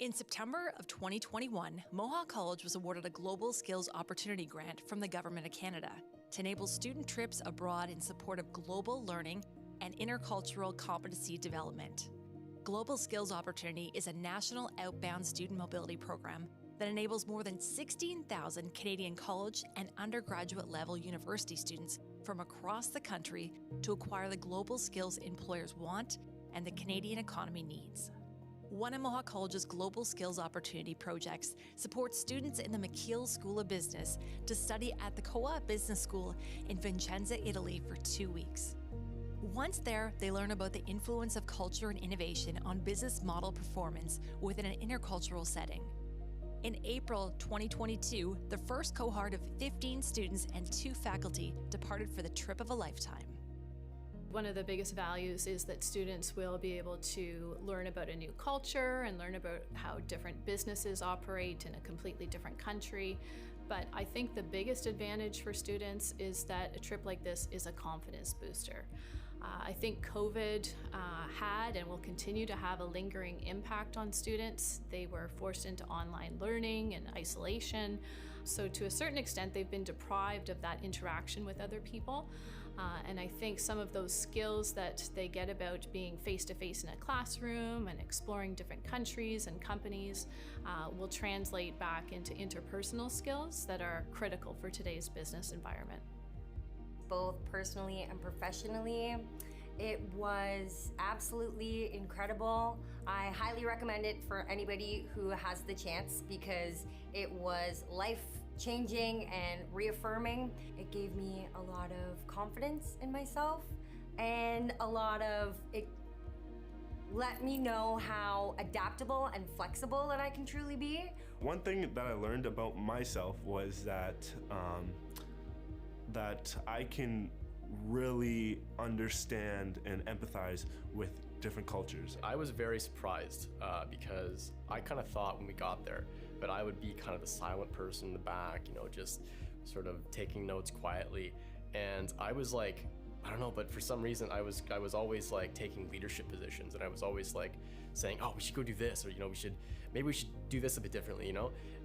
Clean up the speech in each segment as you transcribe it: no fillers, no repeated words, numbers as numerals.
In September of 2021, Mohawk College was awarded a Global Skills Opportunity Grant from the Government of Canada to enable student trips abroad in support of global learning and intercultural competency development. Global Skills Opportunity is a national outbound student mobility program that enables more than 16,000 Canadian college and undergraduate level university students from across the country to acquire the global skills employers want and the Canadian economy needs. One of Mohawk College's Global Skills Opportunity projects supports students in the McKeil School of Business to study at the Co-op Business School in Vicenza, Italy for 2 weeks. Once there, they learn about the influence of culture and innovation on business model performance within an intercultural setting. In April 2022, the first cohort of 15 students and 2 faculty departed for the trip of a lifetime. One of the biggest values is that students will be able to learn about a new culture and learn about how different businesses operate in a completely different country. But I think the biggest advantage for students is that a trip like this is a confidence booster. I think COVID had and will continue to have a lingering impact on students. They were forced into online learning and isolation. So to a certain extent, they've been deprived of that interaction with other people. And I think some of those skills that they get about being face-to-face in a classroom and exploring different countries and companies will translate back into interpersonal skills that are critical for today's business environment. Both personally and professionally, it was absolutely incredible. I highly recommend it for anybody who has the chance because it was life-changing and reaffirming. It gave me a lot of confidence in myself and it let me know how adaptable and flexible that I can truly be. One thing that I learned about myself was that I can really understand and empathize with different cultures. I was very surprised because I kind of thought when we got there that I would be kind of the silent person in the back, just sort of taking notes quietly. And I was like, I don't know, but for some reason I was always like taking leadership positions, and I was always like saying, oh, we should go do this, or maybe we should do this a bit differently.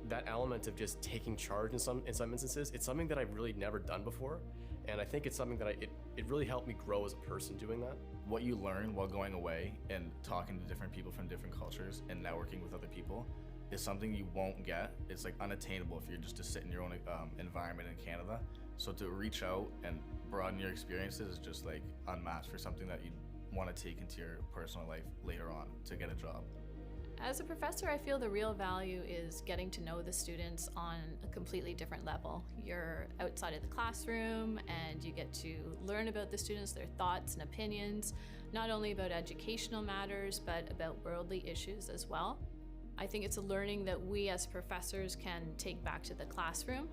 That element of just taking charge in some instances, it's something that I've really never done before, and I think it's something that it really helped me grow as a person doing that. What you learn while going away and talking to different people from different cultures and networking with other people is something you won't get. It's like unattainable if you're just to sit in your own environment in Canada. So to reach out and broaden your experiences is just like unmatched for something that you want to take into your personal life later on to get a job. As a professor, I feel the real value is getting to know the students on a completely different level. You're outside of the classroom and you get to learn about the students, their thoughts and opinions, not only about educational matters, but about worldly issues as well. I think it's a learning that we as professors can take back to the classroom.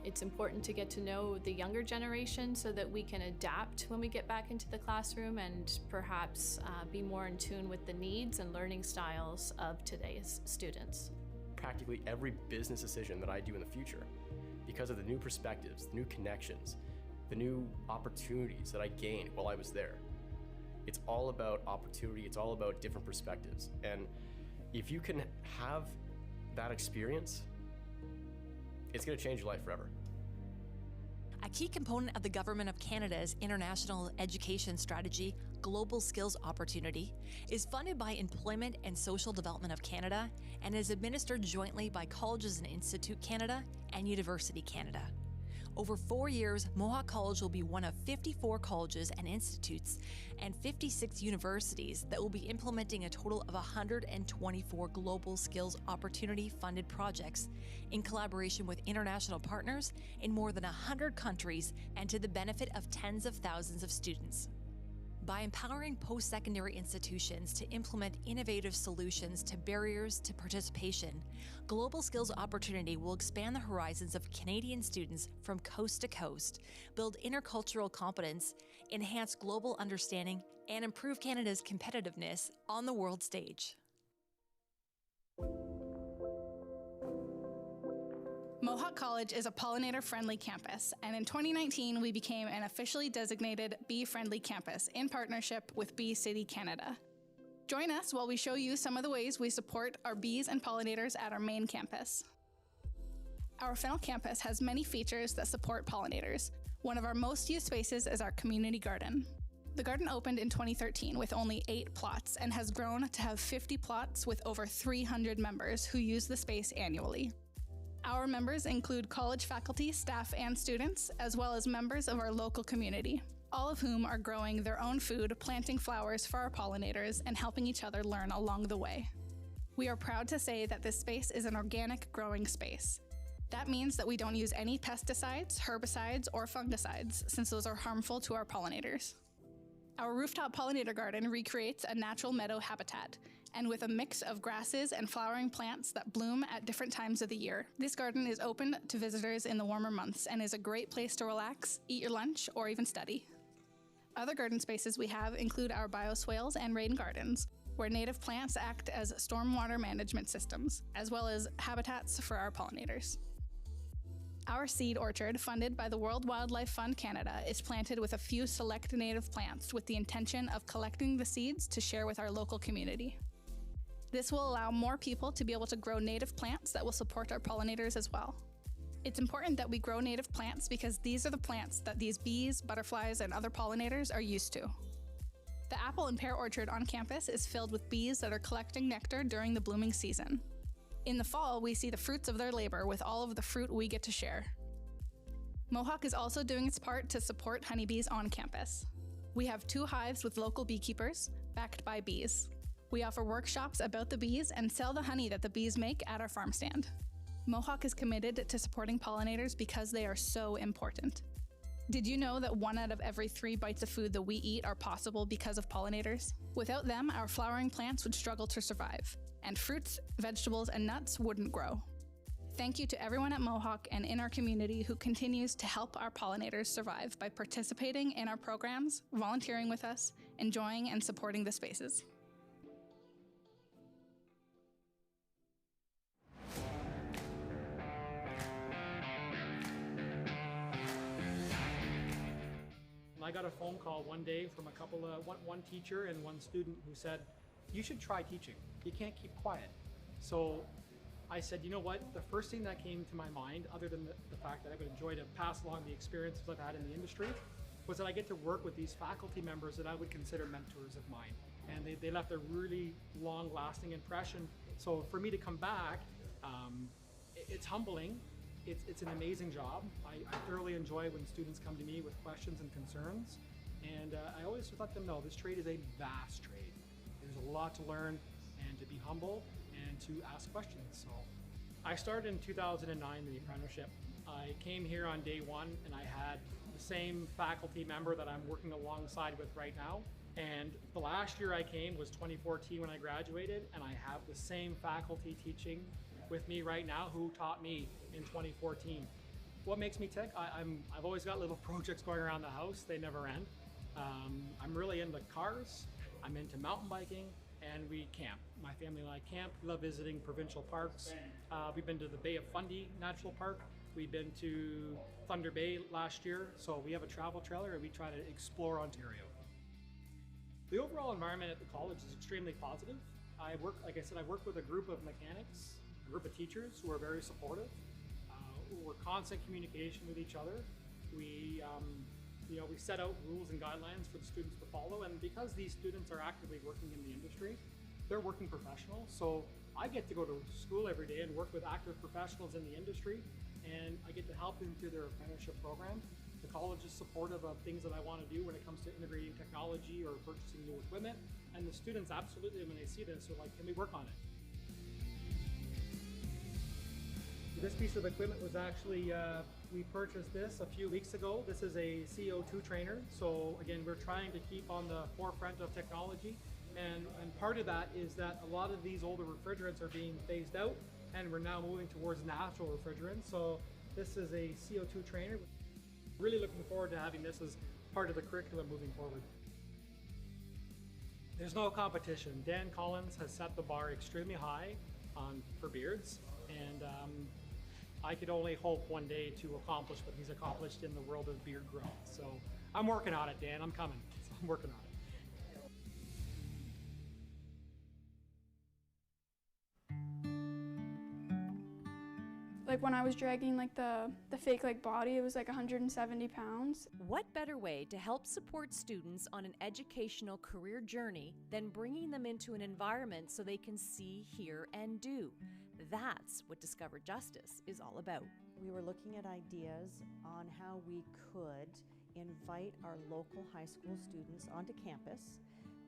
It's important to get to know the younger generation so that we can adapt when we get back into the classroom and perhaps be more in tune with the needs and learning styles of today's students. Practically every business decision that I do in the future, because of the new perspectives, the new connections, the new opportunities that I gained while I was there, it's all about opportunity, it's all about different perspectives. And if you can have that experience, it's going to change your life forever. A key component of the Government of Canada's international education strategy, Global Skills Opportunity, is funded by Employment and Social Development of Canada and is administered jointly by Colleges and Institute Canada and University Canada. Over 4 years, Mohawk College will be one of 54 colleges and institutes and 56 universities that will be implementing a total of 124 Global Skills Opportunity funded projects in collaboration with international partners in more than 100 countries and to the benefit of tens of thousands of students. By empowering post-secondary institutions to implement innovative solutions to barriers to participation, Global Skills Opportunity will expand the horizons of Canadian students from coast to coast, build intercultural competence, enhance global understanding, and improve Canada's competitiveness on the world stage. Mohawk College is a pollinator-friendly campus, and in 2019, we became an officially designated bee-friendly campus in partnership with Bee City Canada. Join us while we show you some of the ways we support our bees and pollinators at our main campus. Our Fennel campus has many features that support pollinators. One of our most used spaces is our community garden. The garden opened in 2013 with only 8 plots and has grown to have 50 plots with over 300 members who use the space annually. Our members include college faculty, staff, and students, as well as members of our local community, all of whom are growing their own food, planting flowers for our pollinators, and helping each other learn along the way. We are proud to say that this space is an organic growing space. That means that we don't use any pesticides, herbicides, or fungicides, since those are harmful to our pollinators. Our rooftop pollinator garden recreates a natural meadow habitat, and with a mix of grasses and flowering plants that bloom at different times of the year, this garden is open to visitors in the warmer months and is a great place to relax, eat your lunch, or even study. Other garden spaces we have include our bioswales and rain gardens, where native plants act as stormwater management systems, as well as habitats for our pollinators. Our seed orchard, funded by the World Wildlife Fund Canada, is planted with a few select native plants with the intention of collecting the seeds to share with our local community. This will allow more people to be able to grow native plants that will support our pollinators as well. It's important that we grow native plants because these are the plants that these bees, butterflies, and other pollinators are used to. The apple and pear orchard on campus is filled with bees that are collecting nectar during the blooming season. In the fall, we see the fruits of their labor with all of the fruit we get to share. Mohawk is also doing its part to support honeybees on campus. We have 2 hives with local beekeepers, backed by bees. We offer workshops about the bees and sell the honey that the bees make at our farm stand. Mohawk is committed to supporting pollinators because they are so important. Did you know that 1 out of every 3 bites of food that we eat are possible because of pollinators? Without them, our flowering plants would struggle to survive, and fruits, vegetables, and nuts wouldn't grow. Thank you to everyone at Mohawk and in our community who continues to help our pollinators survive by participating in our programs, volunteering with us, enjoying and supporting the spaces. I got a phone call one day from one teacher and one student who said, "You should try teaching. You can't keep quiet." So I said, you know what? The first thing that came to my mind, other than the fact that I would enjoy to pass along the experiences I've had in the industry, was that I get to work with these faculty members that I would consider mentors of mine. And they left a really long-lasting impression. So for me to come back, it's humbling. It's an amazing job. I thoroughly enjoy when students come to me with questions and concerns. And I always let them know this trade is a vast trade. There's a lot to learn and to be humble and to ask questions. So I started in 2009 in the apprenticeship. I came here on day 1 and I had the same faculty member that I'm working alongside with right now. And the last year I came was 2014 when I graduated, and I have the same faculty teaching with me right now who taught me in 2014. What makes me tick? I've always got little projects going around the house. They never end. I'm really into cars. I'm into mountain biking, and we camp. My family and I camp. We love visiting provincial parks. We've been to the Bay of Fundy National Park. We've been to Thunder Bay last year. So we have a travel trailer and we try to explore Ontario. The overall environment at the college is extremely positive. Like I said, I work with a group of mechanics, a group of teachers who are very supportive. We're constant communication with each other. We set out rules and guidelines for the students to follow, and because these students are actively working in the industry, they're working professionals. So I get to go to school every day and work with active professionals in the industry, and I get to help them through their apprenticeship program. The college is supportive of things that I want to do when it comes to integrating technology or purchasing new equipment, and the students absolutely, when they see this, are like, can we work on it? This piece of equipment was actually, we purchased this a few weeks ago. This is a CO2 trainer. So again, we're trying to keep on the forefront of technology. And part of that is that a lot of these older refrigerants are being phased out, and we're now moving towards natural refrigerants. So this is a CO2 trainer. Really looking forward to having this as part of the curriculum moving forward. There's no competition. Dan Collins has set the bar extremely high for beards, and I could only hope one day to accomplish what he's accomplished in the world of beard growth. So I'm working on it, Dan. I'm coming. So I'm working on it. Like when I was dragging like the fake like body, it was like 170 pounds. What better way to help support students on an educational career journey than bringing them into an environment so they can see, hear, and do? That's what Discover Justice is all about. We were looking at ideas on how we could invite our local high school students onto campus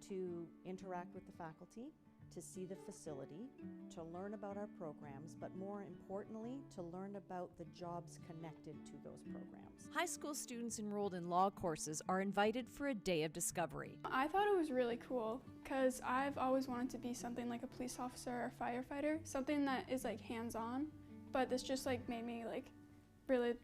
to interact with the faculty, to see the facility, to learn about our programs, but more importantly, to learn about the jobs connected to those programs. High school students enrolled in law courses are invited for a day of discovery. I thought it was really cool because I've always wanted to be something like a police officer or firefighter, something that is like hands-on, but this just like made me like really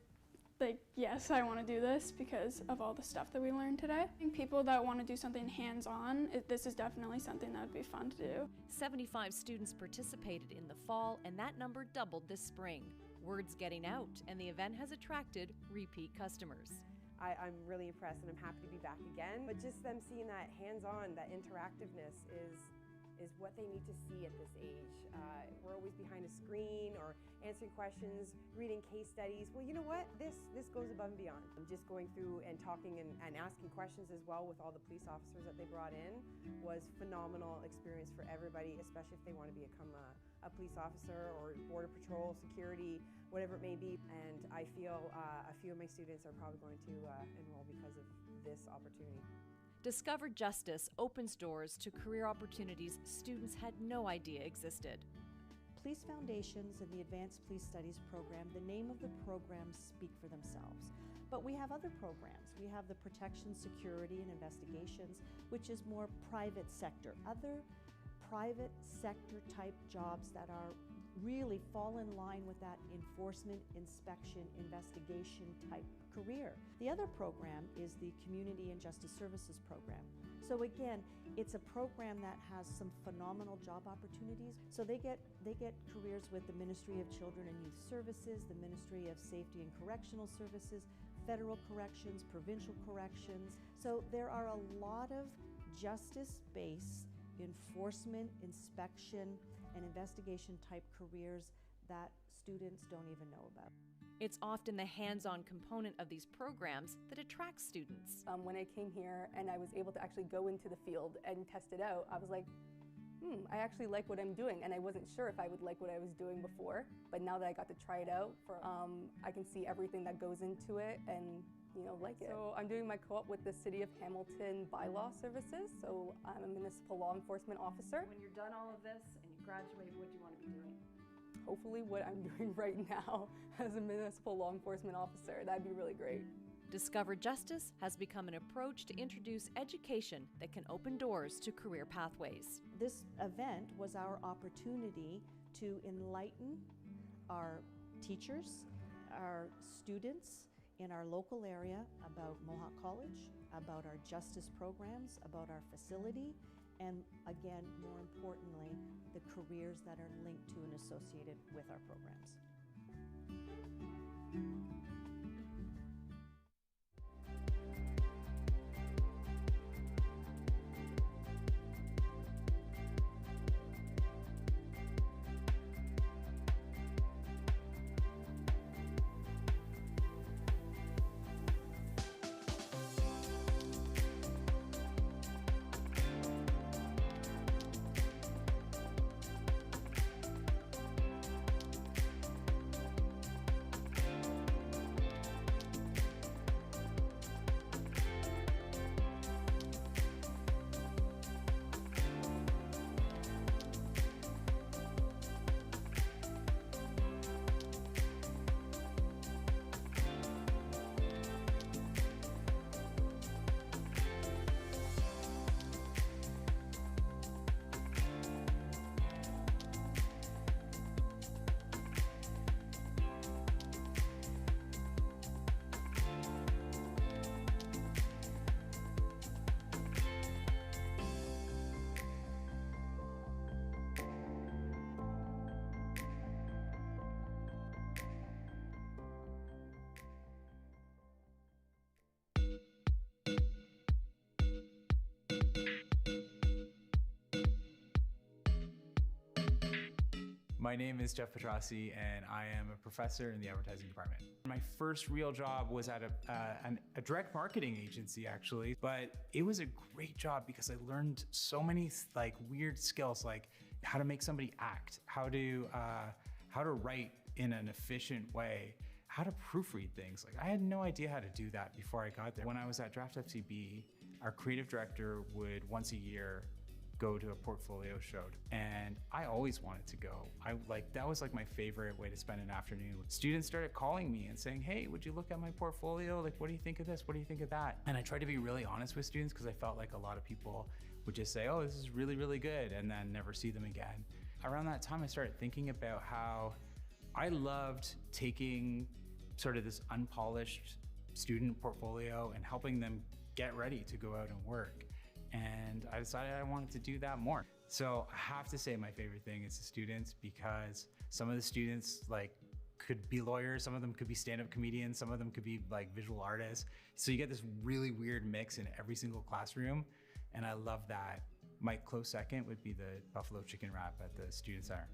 like, yes, I want to do this because of all the stuff that we learned today. I think people that want to do something hands-on, this is definitely something that would be fun to do. 75 students participated in the fall, and that number doubled this spring. Word's getting out, and the event has attracted repeat customers. I'm really impressed, and I'm happy to be back again. But just them seeing that hands-on, that interactiveness is what they need to see at this age. We're always behind a screen or answering questions, reading case studies. Well, you know what? This goes above and beyond. Just going through and talking and asking questions as well with all the police officers that they brought in was phenomenal experience for everybody, especially if they want to become a police officer or border patrol, security, whatever it may be. And I feel a few of my students are probably going to enroll because of this opportunity. Discover Justice opens doors to career opportunities students had no idea existed. Police Foundations and the Advanced Police Studies program, the name of the programs speak for themselves. But we have other programs. We have the Protection, Security, and Investigations, which is more private sector. Other private sector type jobs that are really fall in line with that enforcement, inspection, investigation type career. The other program is the Community and Justice Services program. So again, it's a program that has some phenomenal job opportunities. So they get careers with the Ministry of Children and Youth Services, the Ministry of Safety and Correctional Services, federal corrections, provincial corrections. So there are a lot of justice-based enforcement, inspection, and investigation type careers that students don't even know about. It's often the hands-on component of these programs that attracts students. When I came here and I was able to actually go into the field and test it out, I was like, I actually like what I'm doing, and I wasn't sure if I would like what I was doing before, but now that I got to try it out, I can see everything that goes into it and like it. So I'm doing my co-op with the City of Hamilton Bylaw Services, so I'm a municipal law enforcement officer. When you're done all of this and you graduate, what do you want to be doing? Hopefully what I'm doing right now as a municipal law enforcement officer. That'd be really great. Discover Justice has become an approach to introduce education that can open doors to career pathways. This event was our opportunity to enlighten our teachers, our students in our local area about Mohawk College, about our justice programs, about our facility, and again, more importantly, the careers that are linked to and associated with our programs. My name is Jeff Petrossi, and I am a professor in the advertising department. My first real job was at a direct marketing agency, actually, but it was a great job because I learned so many like weird skills, like how to make somebody act, how to write in an efficient way, how to proofread things. Like I had no idea how to do that before I got there. When I was at Draft FCB, our creative director would once a year go to a portfolio show, and I always wanted to go. That was like my favorite way to spend an afternoon. Students started calling me and saying, hey, would you look at my portfolio? Like, what do you think of this? What do you think of that? And I tried to be really honest with students because I felt like a lot of people would just say, oh, this is really, really good, and then never see them again. Around that time, I started thinking about how I loved taking sort of this unpolished student portfolio and helping them get ready to go out and work. And I decided I wanted to do that more. So I have to say my favorite thing is the students, because some of the students could be lawyers, some of them could be stand-up comedians, some of them could be like visual artists. So you get this really weird mix in every single classroom, and I love that. My close second would be the buffalo chicken wrap at the student center.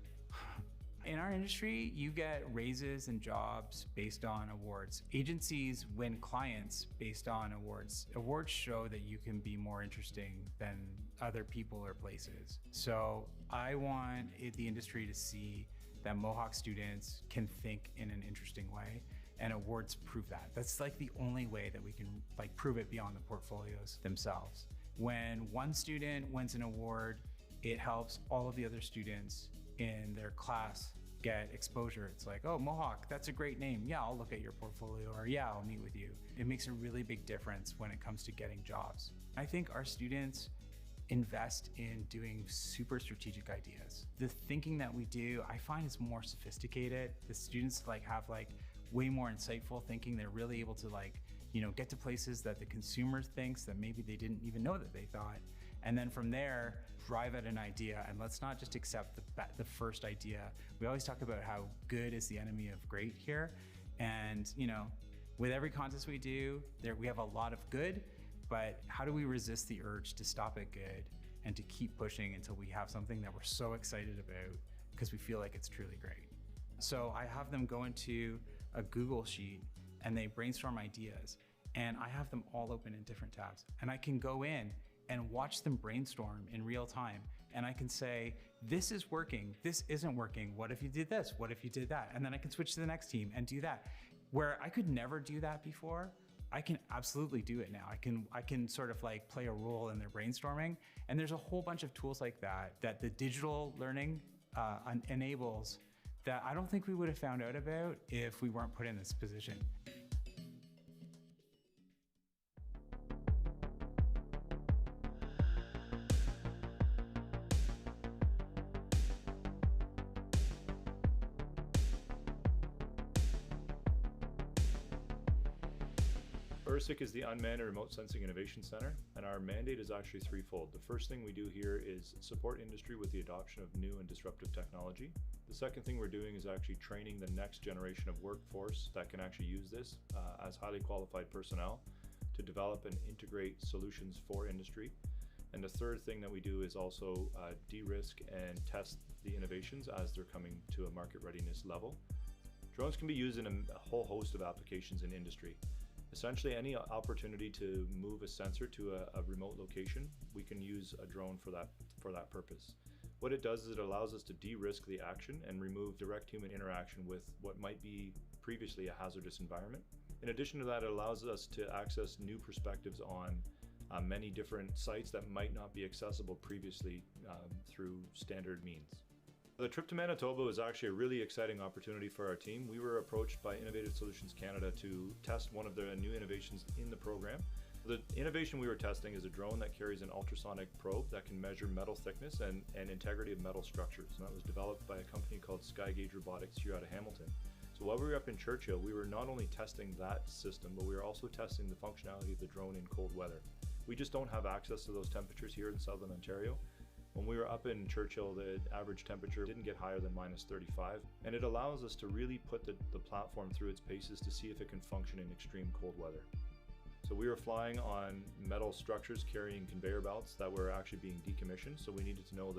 In our industry, you get raises and jobs based on awards. Agencies win clients based on awards. Awards show that you can be more interesting than other people or places. So I want the industry to see that Mohawk students can think in an interesting way, and awards prove that. That's like the only way that we can prove it beyond the portfolios themselves. When one student wins an award, it helps all of the other students in their class get exposure. It's like, oh, Mohawk, that's a great name. Yeah, I'll look at your portfolio, or yeah, I'll meet with you. It makes a really big difference when it comes to getting jobs. I think our students invest in doing super strategic ideas. The thinking that we do, I find is more sophisticated. The students have way more insightful thinking. They're really able to get to places that the consumer thinks that maybe they didn't even know that they thought. And then from there, drive at an idea, and let's not just accept the first idea. We always talk about how good is the enemy of great here. And with every contest we do, we have a lot of good, but how do we resist the urge to stop at good and to keep pushing until we have something that we're so excited about because we feel like it's truly great? So I have them go into a Google sheet and they brainstorm ideas, and I have them all open in different tabs, and I can go in and watch them brainstorm in real time. And I can say, this is working, this isn't working. What if you did this? What if you did that? And then I can switch to the next team and do that. Where I could never do that before, I can absolutely do it now. I can sort of play a role in their brainstorming. And there's a whole bunch of tools like that the digital learning enables, that I don't think we would have found out about if we weren't put in this position. URSIC is the Unmanned and Remote Sensing Innovation Center, and our mandate is actually threefold. The first thing we do here is support industry with the adoption of new and disruptive technology. The second thing we're doing is actually training the next generation of workforce that can actually use this as highly qualified personnel to develop and integrate solutions for industry. And the third thing that we do is also de-risk and test the innovations as they're coming to a market readiness level. Drones can be used in a whole host of applications in industry. Essentially, any opportunity to move a sensor to a remote location, we can use a drone for that purpose. What it does is it allows us to de-risk the action and remove direct human interaction with what might be previously a hazardous environment. In addition to that, it allows us to access new perspectives on many different sites that might not be accessible previously through standard means. The trip to Manitoba was actually a really exciting opportunity for our team. We were approached by Innovative Solutions Canada to test one of their new innovations in the program. The innovation we were testing is a drone that carries an ultrasonic probe that can measure metal thickness and integrity of metal structures. And that was developed by a company called Skygauge Robotics here out of Hamilton. So while we were up in Churchill, we were not only testing that system, but we were also testing the functionality of the drone in cold weather. We just don't have access to those temperatures here in Southern Ontario. When we were up in Churchill, the average temperature didn't get higher than -35, and it allows us to really put the platform through its paces to see if it can function in extreme cold weather. So we were flying on metal structures carrying conveyor belts that were actually being decommissioned, so we needed to know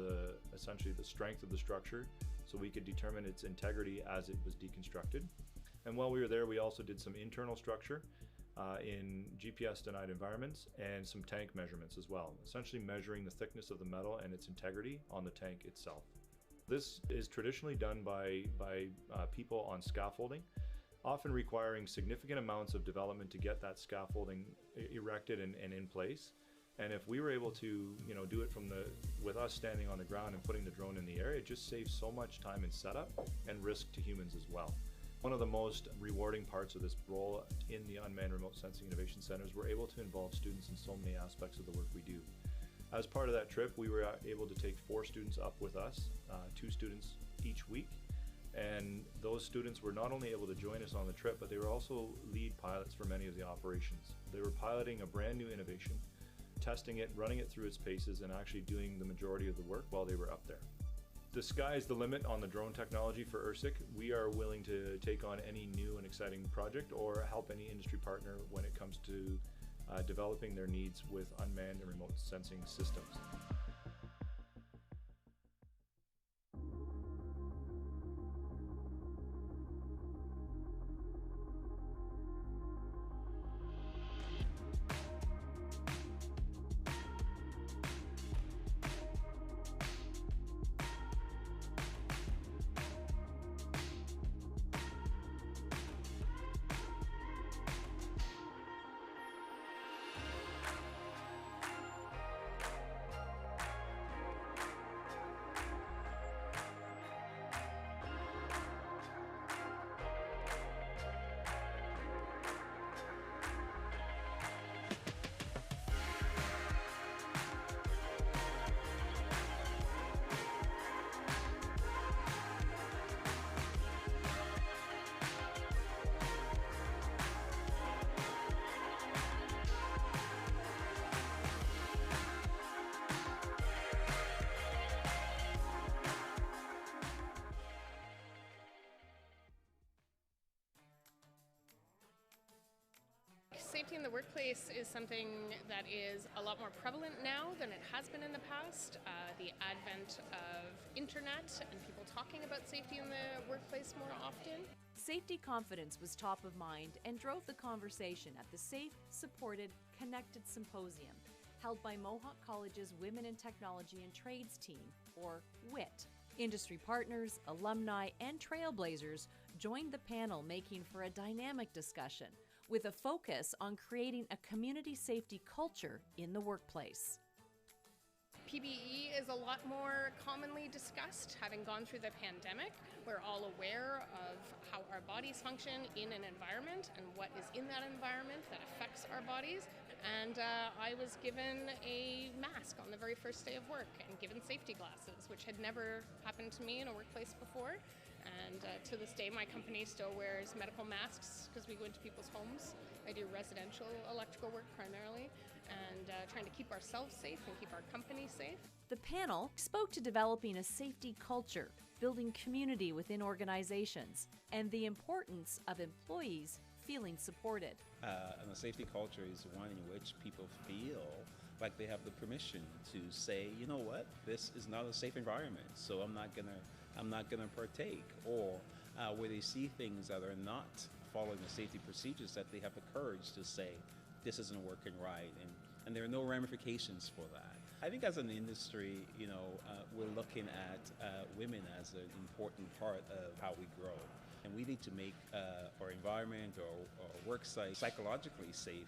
essentially the strength of the structure so we could determine its integrity as it was deconstructed. And while we were there, we also did some internal structure in GPS denied environments and some tank measurements as well, essentially measuring the thickness of the metal and its integrity on the tank itself. This is traditionally done by people on scaffolding, often requiring significant amounts of development to get that scaffolding erected and in place. And if we were able to, do it with us standing on the ground and putting the drone in the air, it just saves so much time in setup and risk to humans as well. One of the most rewarding parts of this role in the Unmanned Remote Sensing Innovation Center is we're able to involve students in so many aspects of the work we do. As part of that trip, we were able to take 4 students up with us, 2 students each week. And those students were not only able to join us on the trip, but they were also lead pilots for many of the operations. They were piloting a brand new innovation, testing it, running it through its paces, and actually doing the majority of the work while they were up there. The sky is the limit on the drone technology for ERSIC. We are willing to take on any new and exciting project or help any industry partner when it comes to developing their needs with unmanned and remote sensing systems. Safety in the workplace is something that is a lot more prevalent now than it has been in the past. The advent of internet and people talking about safety in the workplace more often. Safety confidence was top of mind and drove the conversation at the Safe, Supported, Connected Symposium, held by Mohawk College's Women in Technology and Trades team, or WIT. Industry partners, alumni, and trailblazers joined the panel, making for a dynamic discussion with a focus on creating a community safety culture in the workplace. PBE is a lot more commonly discussed. Having gone through the pandemic, we're all aware of how our bodies function in an environment and what is in that environment that affects our bodies. And I was given a mask on the very first day of work and given safety glasses, which had never happened to me in a workplace before. And to this day, my company still wears medical masks because we go into people's homes. I do residential electrical work primarily, and trying to keep ourselves safe and keep our company safe. The panel spoke to developing a safety culture, building community within organizations, and the importance of employees feeling supported. And a safety culture is one in which people feel like they have the permission to say, you know what, this is not a safe environment, so I'm not gonna partake, or where they see things that are not following the safety procedures, that they have the courage to say, this isn't working right, and there are no ramifications for that. I think as an industry, we're looking at women as an important part of how we grow. And we need to make our environment or work site psychologically safe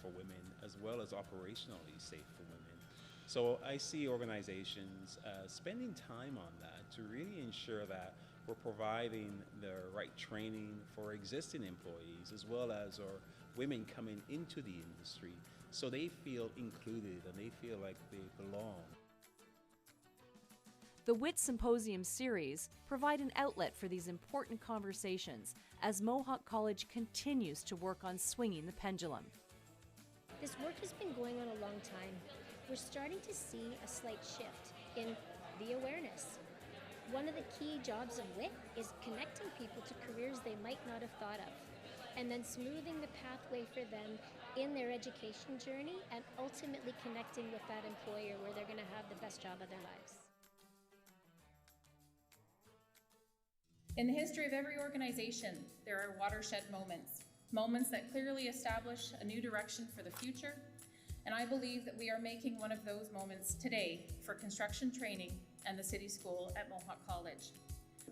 for women, as well as operationally safe for women. So I see organizations spending time on that to really ensure that we're providing the right training for existing employees, as well as our women coming into the industry, so they feel included and they feel like they belong. The WIT Symposium series provide an outlet for these important conversations as Mohawk College continues to work on swinging the pendulum. This work has been going on a long time. We're starting to see a slight shift in the awareness. One of the key jobs of WIT is connecting people to careers they might not have thought of, and then smoothing the pathway for them in their education journey, and ultimately connecting with that employer where they're going to have the best job of their lives. In the history of every organization, there are watershed moments, moments that clearly establish a new direction for the future, and I believe that we are making one of those moments today for construction training and the City School at Mohawk College.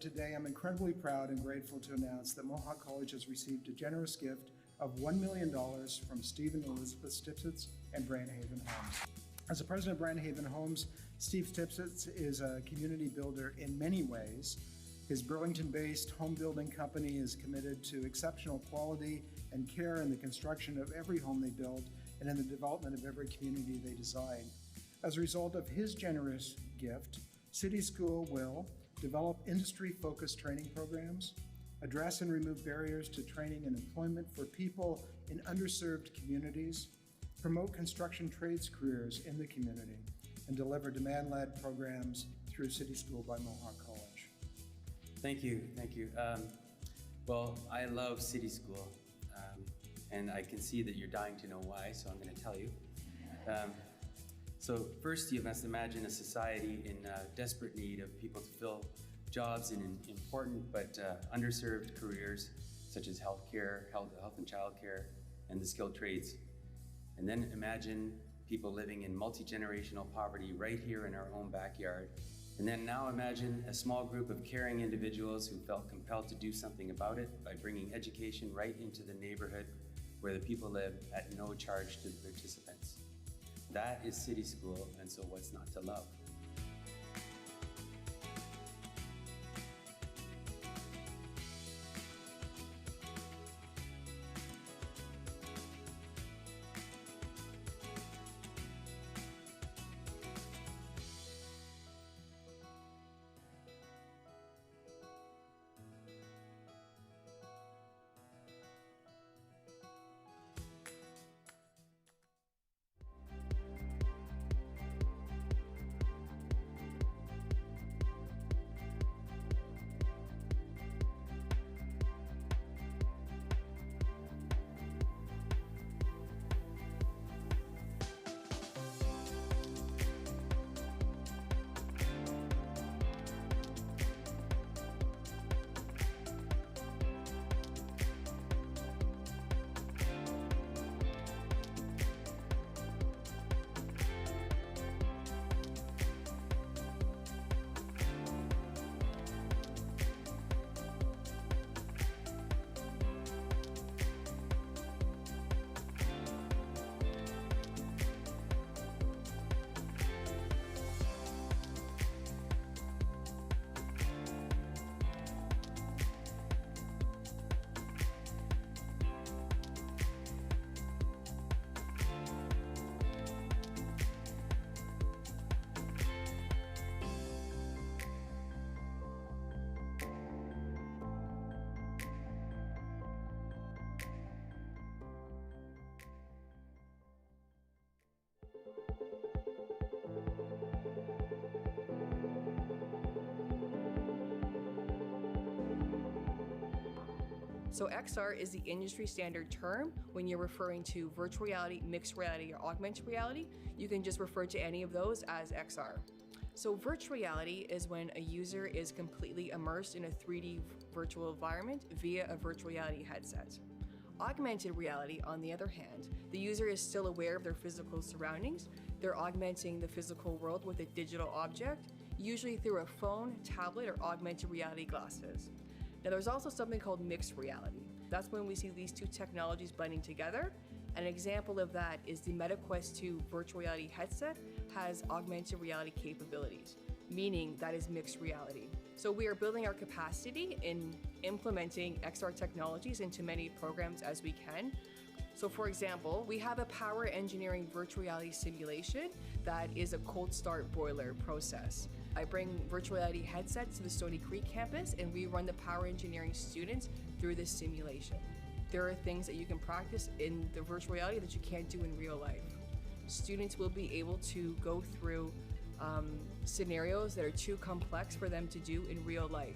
Today, I'm incredibly proud and grateful to announce that Mohawk College has received a generous gift of $1 million from Steve and Elizabeth Stipsitz and Brandhaven Homes. As the president of Brandhaven Homes, Steve Stipsitz is a community builder in many ways. His Burlington-based home building company is committed to exceptional quality and care in the construction of every home they build and in the development of every community they design. As a result of his generous gift, City School will develop industry-focused training programs, address and remove barriers to training and employment for people in underserved communities, promote construction trades careers in the community, and deliver demand-led programs through City School by Mohawk College. Thank you, thank you. Well, I love City School, and I can see that you're dying to know why, so I'm going to tell you. So first, you must imagine a society in desperate need of people to fill jobs in important but underserved careers, such as healthcare, health and childcare, and the skilled trades. And then imagine people living in multi-generational poverty right here in our own backyard. And then now imagine a small group of caring individuals who felt compelled to do something about it by bringing education right into the neighborhood where the people live at no charge to the participants. That is City School, and so what's not to love? So XR is the industry standard term when you're referring to virtual reality, mixed reality, or augmented reality. You can just refer to any of those as XR. So virtual reality is when a user is completely immersed in a 3D virtual environment via a virtual reality headset. Augmented reality, on the other hand, the user is still aware of their physical surroundings. They're augmenting the physical world with a digital object, usually through a phone, tablet, or augmented reality glasses. Now there's also something called mixed reality. That's when we see these two technologies blending together. An example of that is the MetaQuest 2 virtual reality headset has augmented reality capabilities, meaning that is mixed reality. So we are building our capacity in implementing XR technologies into many programs as we can. So for example, we have a power engineering virtual reality simulation that is a cold start boiler process. I bring virtual reality headsets to the Stony Creek campus and we run the power engineering students through this simulation. There are things that you can practice in the virtual reality that you can't do in real life. Students will be able to go through scenarios that are too complex for them to do in real life.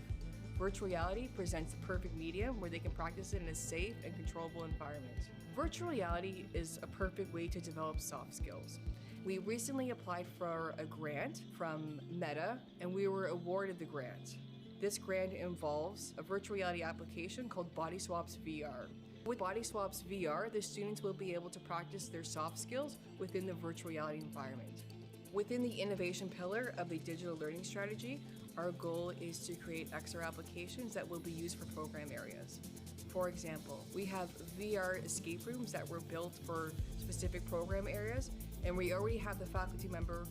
Virtual reality presents the perfect medium where they can practice it in a safe and controllable environment. Virtual reality is a perfect way to develop soft skills. We recently applied for a grant from Meta and we were awarded the grant. This grant involves a virtual reality application called Body Swaps VR. With Body Swaps VR, the students will be able to practice their soft skills within the virtual reality environment. Within the innovation pillar of the digital learning strategy, our goal is to create XR applications that will be used for program areas. For example, we have VR escape rooms that were built for specific program areas, and we already have the faculty member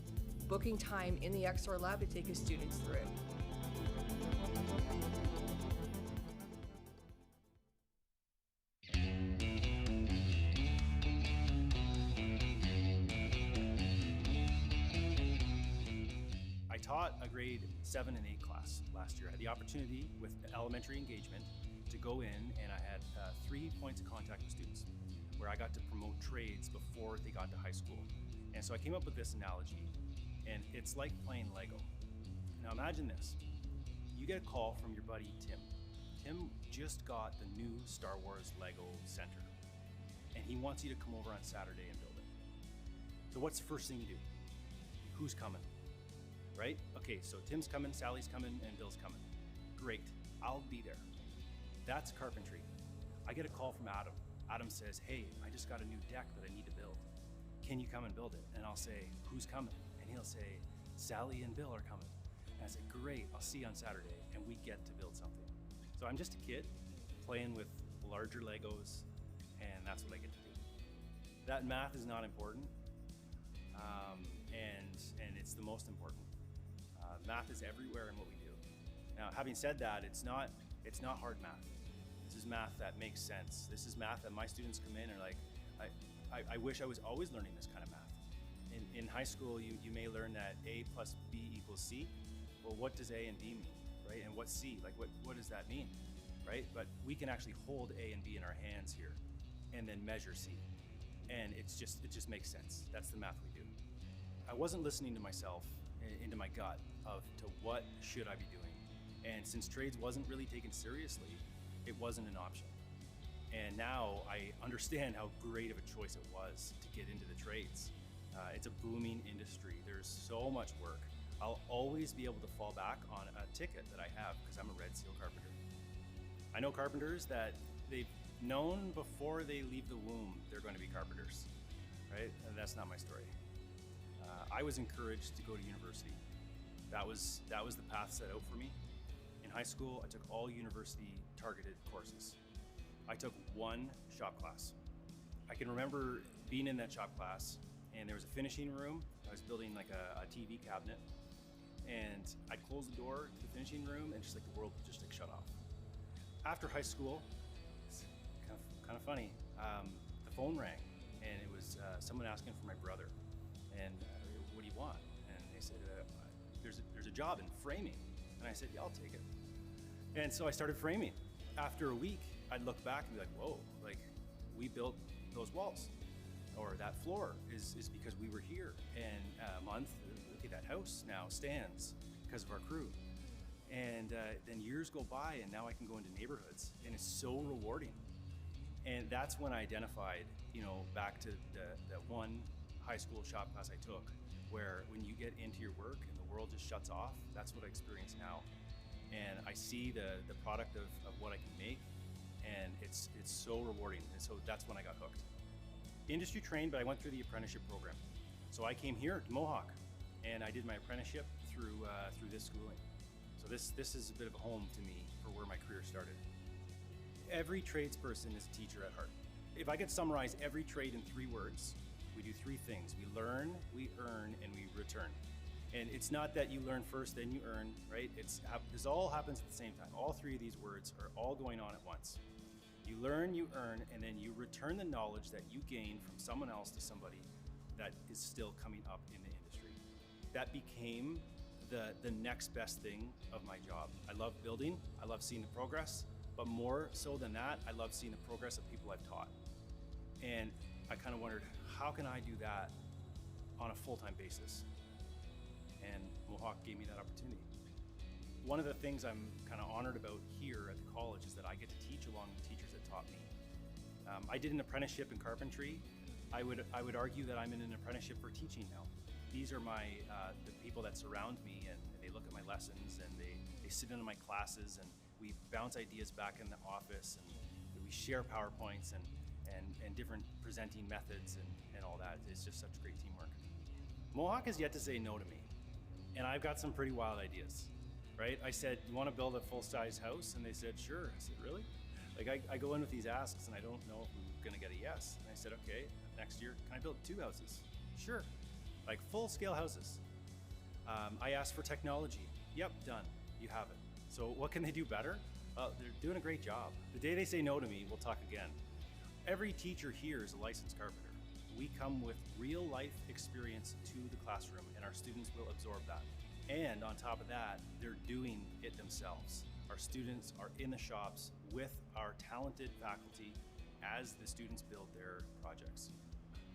booking time in the XR lab to take his students through it. I taught a grade 7 and 8 class last year. I had the opportunity with elementary engagement to go in, and I had 3 points of contact with students where I got to promote trades before they got to high school. And so I came up with this analogy, and it's like playing Lego. Now imagine this. You get a call from your buddy Tim. Tim just got the new Star Wars Lego Center, and he wants you to come over on Saturday and build it. So what's the first thing you do? Who's coming? Right? Okay, so Tim's coming, Sally's coming, and Bill's coming. Great, I'll be there. That's carpentry. I get a call from Adam. Adam says, hey, I just got a new deck that I need to build. Can you come and build it? And I'll say, who's coming? And he'll say, Sally and Bill are coming. And I say, great, I'll see you on Saturday. And we get to build something. So I'm just a kid playing with larger Legos, and that's what I get to do. That math is not important, and it's the most important. Math is everywhere in what we do. Now, having said that, it's not hard math. This is math that makes sense. This is math that my students come in and are like, I wish I was always learning this kind of math. In high school, you may learn that A plus B equals C. Well, what does A and B mean, right? And what's C? Like, what does that mean, right? But we can actually hold A and B in our hands here and then measure C. And it just makes sense. That's the math we do. I wasn't listening to myself, into my gut to what should I be doing. And since trades wasn't really taken seriously, it wasn't an option. And now I understand how great of a choice it was to get into the trades. It's a booming industry. There's so much work. I'll always be able to fall back on a ticket that I have because I'm a Red Seal carpenter. I know carpenters that they've known before they leave the womb they're going to be carpenters, right? And that's not my story. I was encouraged to go to university. That was the path set out for me. In high school, I took all university targeted courses. I took one shop class. I can remember being in that shop class, and there was a finishing room. I was building like a TV cabinet, and I'd close the door to the finishing room, and just like the world would just like shut off. After high school, it's kind of funny. The phone rang, and it was someone asking for my brother. And what do you want? And they said, there's a job in framing. And I said, yeah, I'll take it. And so I started framing. After a week, I'd look back and be like, whoa, like we built those walls. Or that floor is because we were here. And a month, look at that house now stands because of our crew. And then years go by, and now I can go into neighborhoods, and it's so rewarding. And that's when I identified, back to the one high school shop class I took, where when you get into your work and the world just shuts off, that's what I experience now. And I see the product of what I can make, and it's so rewarding. And so that's when I got hooked. Industry trained, but I went through the apprenticeship program. So I came here to Mohawk, and I did my apprenticeship through this schooling. So this is a bit of a home to me for where my career started. Every tradesperson is a teacher at heart. If I could summarize every trade in 3 words, we do 3 things. We learn, we earn, and we return. And it's not that you learn first, then you earn, right? This all happens at the same time. All 3 of these words are all going on at once. You learn, you earn, and then you return the knowledge that you gain from someone else to somebody that is still coming up in the industry. That became the next best thing of my job. I love building, I love seeing the progress, but more so than that, I love seeing the progress of people I've taught. And I kind of wondered, how can I do that on a full-time basis? And Mohawk gave me that opportunity. One of the things I'm kind of honored about here at the college is that I get to teach along the teachers that taught me. I did an apprenticeship in carpentry. I would argue that I'm in an apprenticeship for teaching now. these are the people that surround me, and they look at my lessons, and they sit in my classes, and we bounce ideas back in the office, and we share PowerPoints and different presenting methods and all that. It's just such great teamwork. Mohawk has yet to say no to me, and I've got some pretty wild ideas, right? I said, you want to build a full-size house? And they said, sure. I said, really? Like I go in with these asks and I don't know if I'm gonna get a yes. And I said, okay, next year, can I build 2 houses? Sure, like full-scale houses. I asked for technology. Yep, done, you have it. So what can they do better? They're doing a great job. The day they say no to me, we'll talk again. Every teacher here is a licensed carpenter. We come with real life experience to the classroom, and our students will absorb that. And on top of that, they're doing it themselves. Our students are in the shops with our talented faculty as the students build their projects.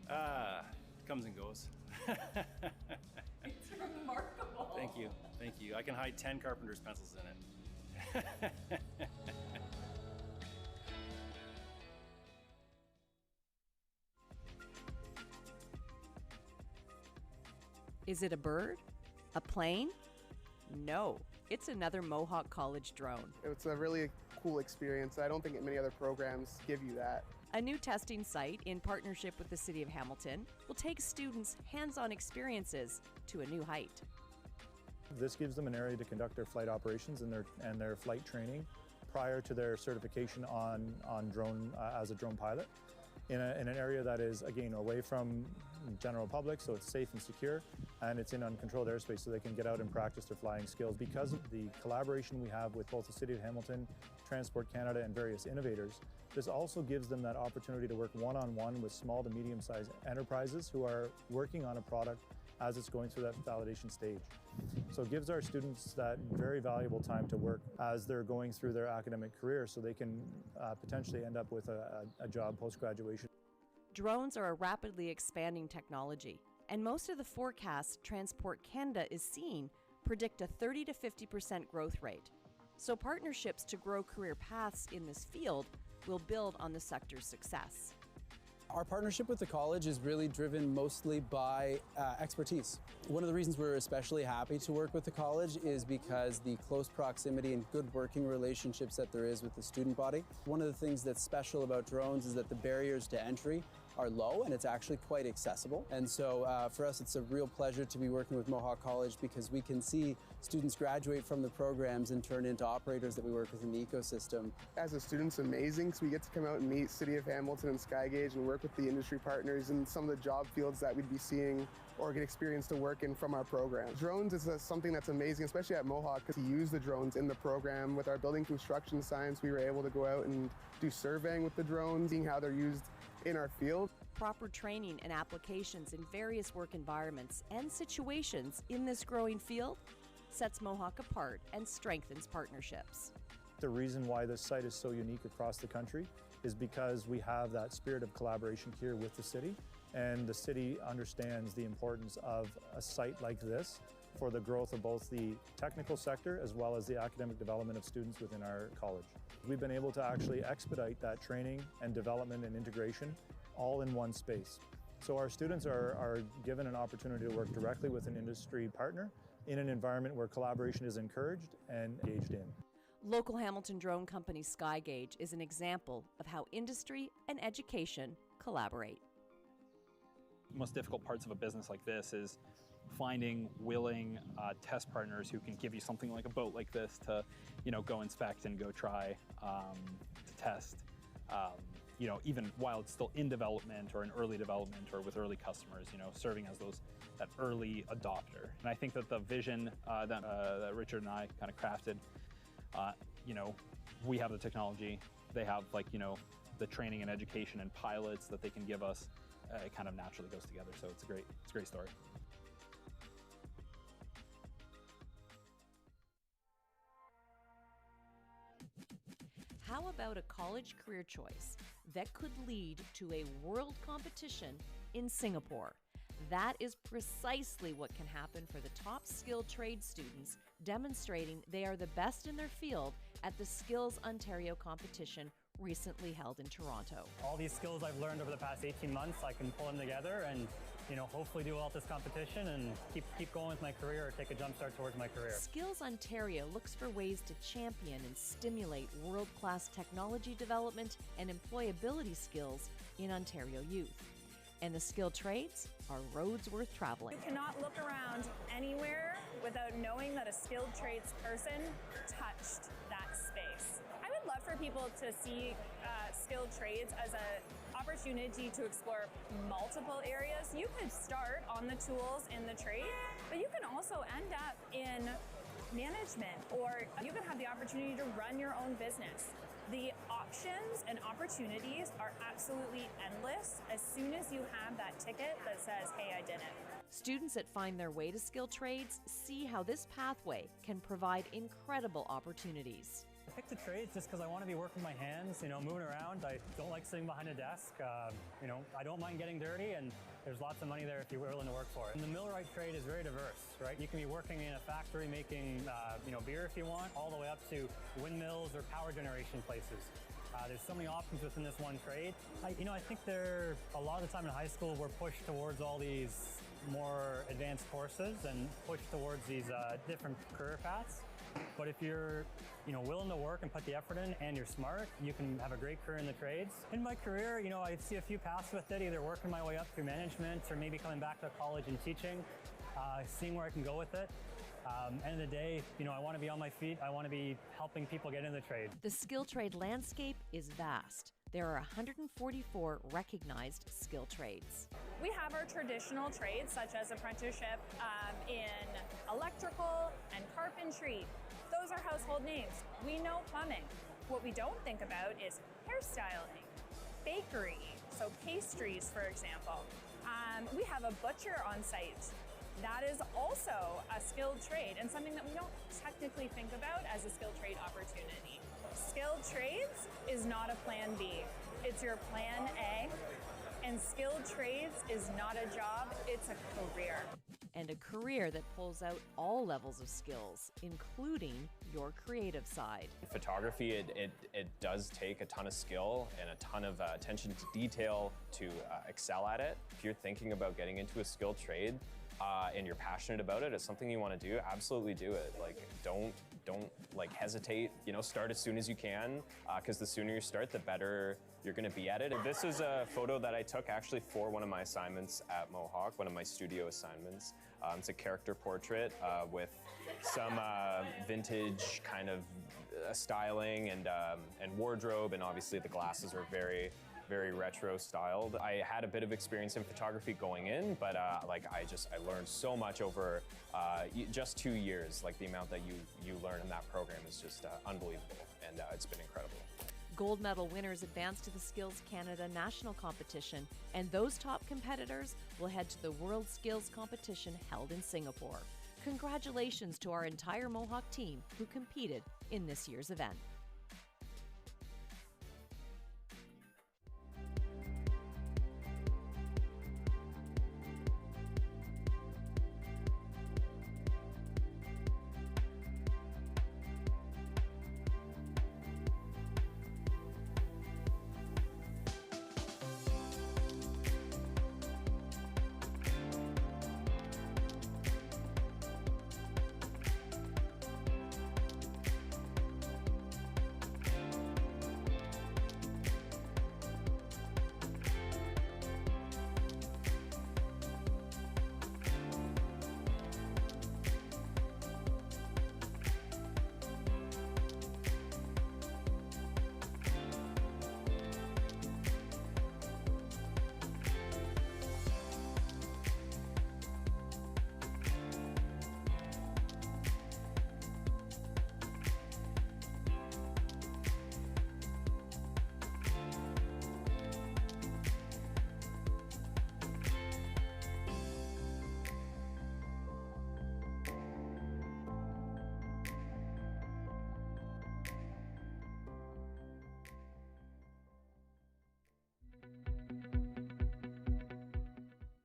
It comes and goes. It's remarkable. Thank you, thank you. I can hide 10 carpenter's pencils in it. Is it a bird? A plane? No, it's another Mohawk College drone. It's a really cool experience. I don't think many other programs give you that. A new testing site in partnership with the City of Hamilton will take students' hands-on experiences to a new height. This gives them an area to conduct their flight operations and their flight training prior to their certification on drone as a drone pilot in an area that is, again, away from general public, so it's safe and secure, and it's in uncontrolled airspace, so they can get out and practice their flying skills. Because of the collaboration we have with both the City of Hamilton, Transport Canada, and various innovators, this also gives them that opportunity to work one-on-one with small to medium-sized enterprises who are working on a product as it's going through that validation stage. So it gives our students that very valuable time to work as they're going through their academic career, so they can potentially end up with a job post-graduation. Drones are a rapidly expanding technology, and most of the forecasts Transport Canada is seeing predict a 30 to 50% growth rate. So partnerships to grow career paths in this field will build on the sector's success. Our partnership with the college is really driven mostly by expertise. One of the reasons we're especially happy to work with the college is because the close proximity and good working relationships that there is with the student body. One of the things that's special about drones is that the barriers to entry are low, and it's actually quite accessible. And so for us, it's a real pleasure to be working with Mohawk College, because we can see students graduate from the programs and turn into operators that we work with in the ecosystem. As a student, it's amazing, because we get to come out and meet City of Hamilton and Skygauge and work with the industry partners in some of the job fields that we'd be seeing or get experience to work in from our program. Drones is something that's amazing, especially at Mohawk, because to use the drones in the program. With our building construction science, we were able to go out and do surveying with the drones, seeing how they're used in our field. Proper training and applications in various work environments and situations in this growing field sets Mohawk apart and strengthens partnerships. The reason why this site is so unique across the country is because we have that spirit of collaboration here with the city, and the city understands the importance of a site like this for the growth of both the technical sector as well as the academic development of students within our college. We've been able to actually expedite that training and development and integration all in one space. So our students are given an opportunity to work directly with an industry partner in an environment where collaboration is encouraged and engaged in. Local Hamilton drone company Skygauge is an example of how industry and education collaborate. The most difficult parts of a business like this is finding willing test partners who can give you something like a boat like this to, go inspect and go try to test. Even while it's still in development or in early development or with early customers, serving as that early adopter. And I think that the vision that Richard and I kind of crafted, we have the technology, they have the training and education and pilots that they can give us. It kind of naturally goes together, so it's a great story. How about a college career choice that could lead to a world competition in Singapore? That is precisely what can happen for the top skilled trade students, demonstrating they are the best in their field at the Skills Ontario competition recently held in Toronto. All these skills I've learned over the past 18 months, I can pull them together and hopefully do well at this competition and keep going with my career or take a jump start towards my career. Skills Ontario looks for ways to champion and stimulate world-class technology development and employability skills in Ontario youth. And the skilled trades are roads worth traveling. You cannot look around anywhere without knowing that a skilled trades person touched that space. I would love for people to see skilled trades as an opportunity to explore multiple areas. You could start on the tools in the trade, but you can also end up in management, or you can have the opportunity to run your own business. The options and opportunities are absolutely endless as soon as you have that ticket that says, hey, I did it. Students that find their way to skilled trades see how this pathway can provide incredible opportunities. I picked the trades just because I want to be working my hands, moving around. I don't like sitting behind a desk. I don't mind getting dirty, and there's lots of money there if you're willing to work for it. And the millwright trade is very diverse, right? You can be working in a factory making, beer if you want, all the way up to windmills or power generation places. There's so many options within this one trade. I think a lot of the time in high school we're pushed towards all these more advanced courses and pushed towards these different career paths. But if you're willing to work and put the effort in and you're smart, you can have a great career in the trades. In my career, I see a few paths with it, either working my way up through management or maybe coming back to college and teaching, seeing where I can go with it. End of the day, I want to be on my feet. I want to be helping people get into the trade. The skill trade landscape is vast. There are 144 recognized skill trades. We have our traditional trades, such as apprenticeship in electrical and carpentry. Those are household names. We know plumbing. What we don't think about is hairstyling, bakery, so pastries, for example. We have a butcher on site. That is also a skilled trade and something that we don't technically think about as a skilled trade opportunity. Skilled trades is not a plan B. It's your plan A. And skilled trades is not a job, it's a career. And a career that pulls out all levels of skills, including your creative side. Photography, it does take a ton of skill and a ton of attention to detail to excel at it. If you're thinking about getting into a skilled trade and you're passionate about it, it's something you want to do, absolutely do it. Don't hesitate, start as soon as you can, because the sooner you start, the better you're going to be at it. This is a photo that I took actually for one of my assignments at Mohawk, one of my studio assignments. It's a character portrait with some vintage kind of styling and wardrobe, and obviously the glasses are very, very retro styled. I had a bit of experience in photography going in, but I learned so much over just 2 years. The amount that you learn in that program is just unbelievable, and it's been incredible. Gold medal winners advance to the Skills Canada National Competition, and those top competitors will head to the World Skills Competition held in Singapore. Congratulations to our entire Mohawk team who competed in this year's event.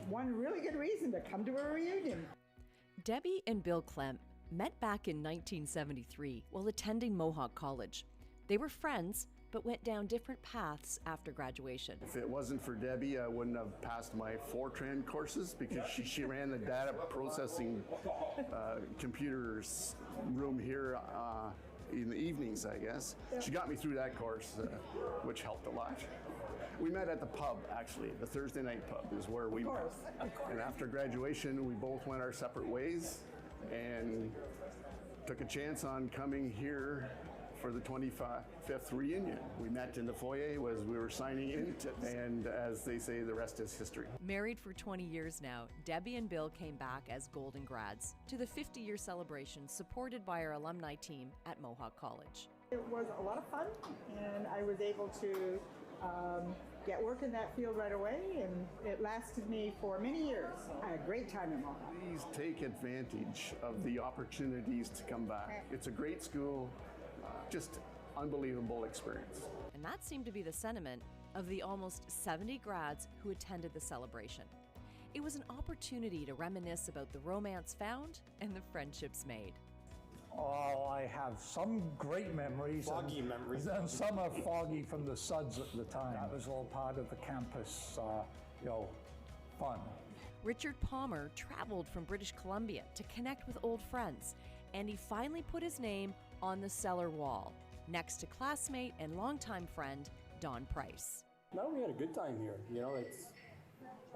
One really good reason to come to a reunion. Debbie and Bill Clem met back in 1973 while attending Mohawk College. They were friends, but went down different paths after graduation. If it wasn't for Debbie, I wouldn't have passed my Fortran courses because she ran the data processing computers room here in the evenings, I guess. She got me through that course, which helped a lot. We met at the pub, actually. The Thursday night pub is where we met. And after graduation, we both went our separate ways and took a chance on coming here for the 25th reunion. We met in the foyer as we were signing in, and as they say, the rest is history. Married for 20 years now, Debbie and Bill came back as Golden Grads to the 50-year celebration supported by our alumni team at Mohawk College. It was a lot of fun, and I was able to get work in that field right away, and it lasted me for many years. I had a great time at Mohawk. Please take advantage of the opportunities to come back. It's a great school, just unbelievable experience. And that seemed to be the sentiment of the almost 70 grads who attended the celebration. It was an opportunity to reminisce about the romance found and the friendships made. Oh, I have some great memories. Foggy memories. And some are foggy from the suds at the time. That was all part of the campus, fun. Richard Palmer traveled from British Columbia to connect with old friends, and he finally put his name on the cellar wall, next to classmate and longtime friend Don Price. No, we had a good time here. It's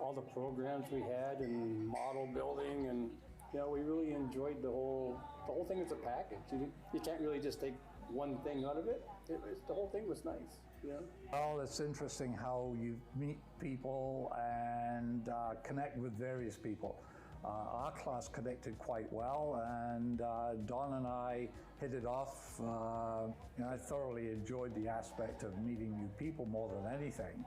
all the programs we had and model building, and we really enjoyed the whole thing as a package. You can't really just take one thing out of it. The whole thing was nice. Well, it's interesting how you meet people and connect with various people. Our class connected quite well, and Don and I hit it off. I thoroughly enjoyed the aspect of meeting new people more than anything.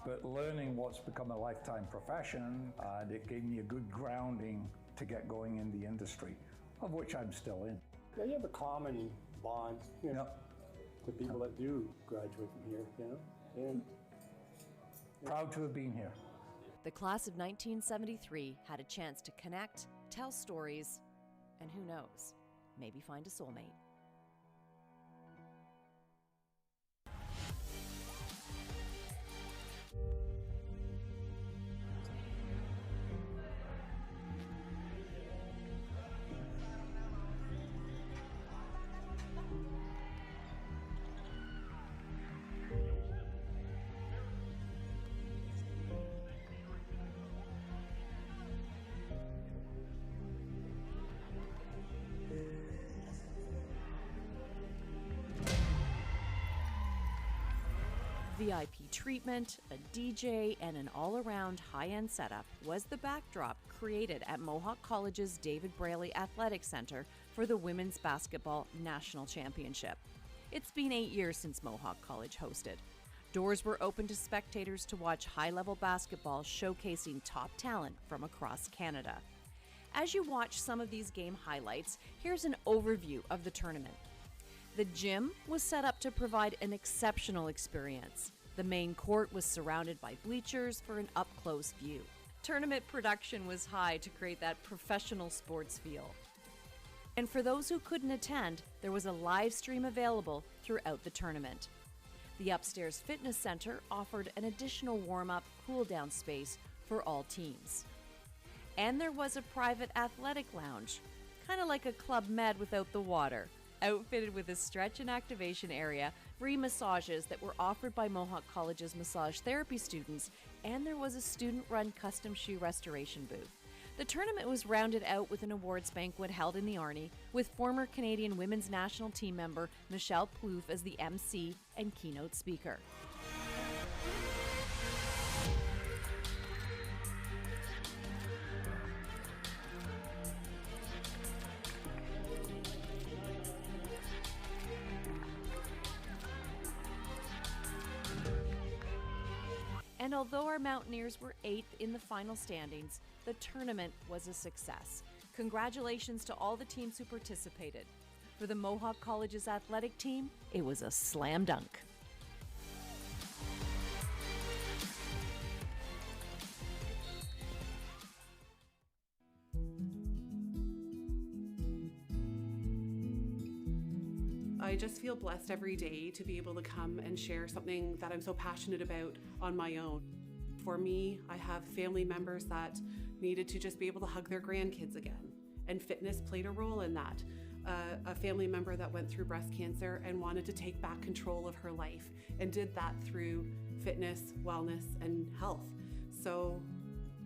But learning what's become a lifetime profession, it gave me a good grounding to get going in the industry, of which I'm still in. Yeah, you have a common bond with people that do graduate from here, and proud to have been here. The class of 1973 had a chance to connect, tell stories, and who knows, maybe find a soulmate. VIP treatment, a DJ, and an all-around high-end setup was the backdrop created at Mohawk College's David Braley Athletic Center for the Women's Basketball National Championship. It's been 8 years since Mohawk College hosted. Doors were open to spectators to watch high-level basketball showcasing top talent from across Canada. As you watch some of these game highlights, here's an overview of the tournament. The gym was set up to provide an exceptional experience. The main court was surrounded by bleachers for an up-close view. Tournament production was high to create that professional sports feel. And for those who couldn't attend, there was a live stream available throughout the tournament. The upstairs fitness center offered an additional warm-up, cool-down space for all teams. And there was a private athletic lounge, kind of like a Club Med without the water, outfitted with a stretch and activation area, free massages that were offered by Mohawk College's massage therapy students, and there was a student-run custom shoe restoration booth. The tournament was rounded out with an awards banquet held in the Arnie, with former Canadian women's national team member Michelle Plouffe as the MC and keynote speaker. And although our Mountaineers were 8th in the final standings, the tournament was a success. Congratulations to all the teams who participated. For the Mohawk College's athletic team, it was a slam dunk. I I just feel blessed every day to be able to come and share something that I'm so passionate about on my own. For me, I have family members that needed to just be able to hug their grandkids again, and fitness played a role in that. A family member that went through breast cancer and wanted to take back control of her life and did that through fitness, wellness, and health. So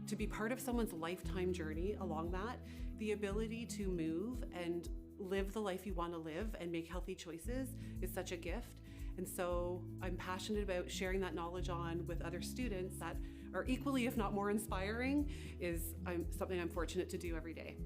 to be part of someone's lifetime journey along that, the ability to move and live the life you want to live and make healthy choices is such a gift. And so I'm passionate about sharing that knowledge on with other students that are equally, if not more inspiring, is something I'm fortunate to do every day.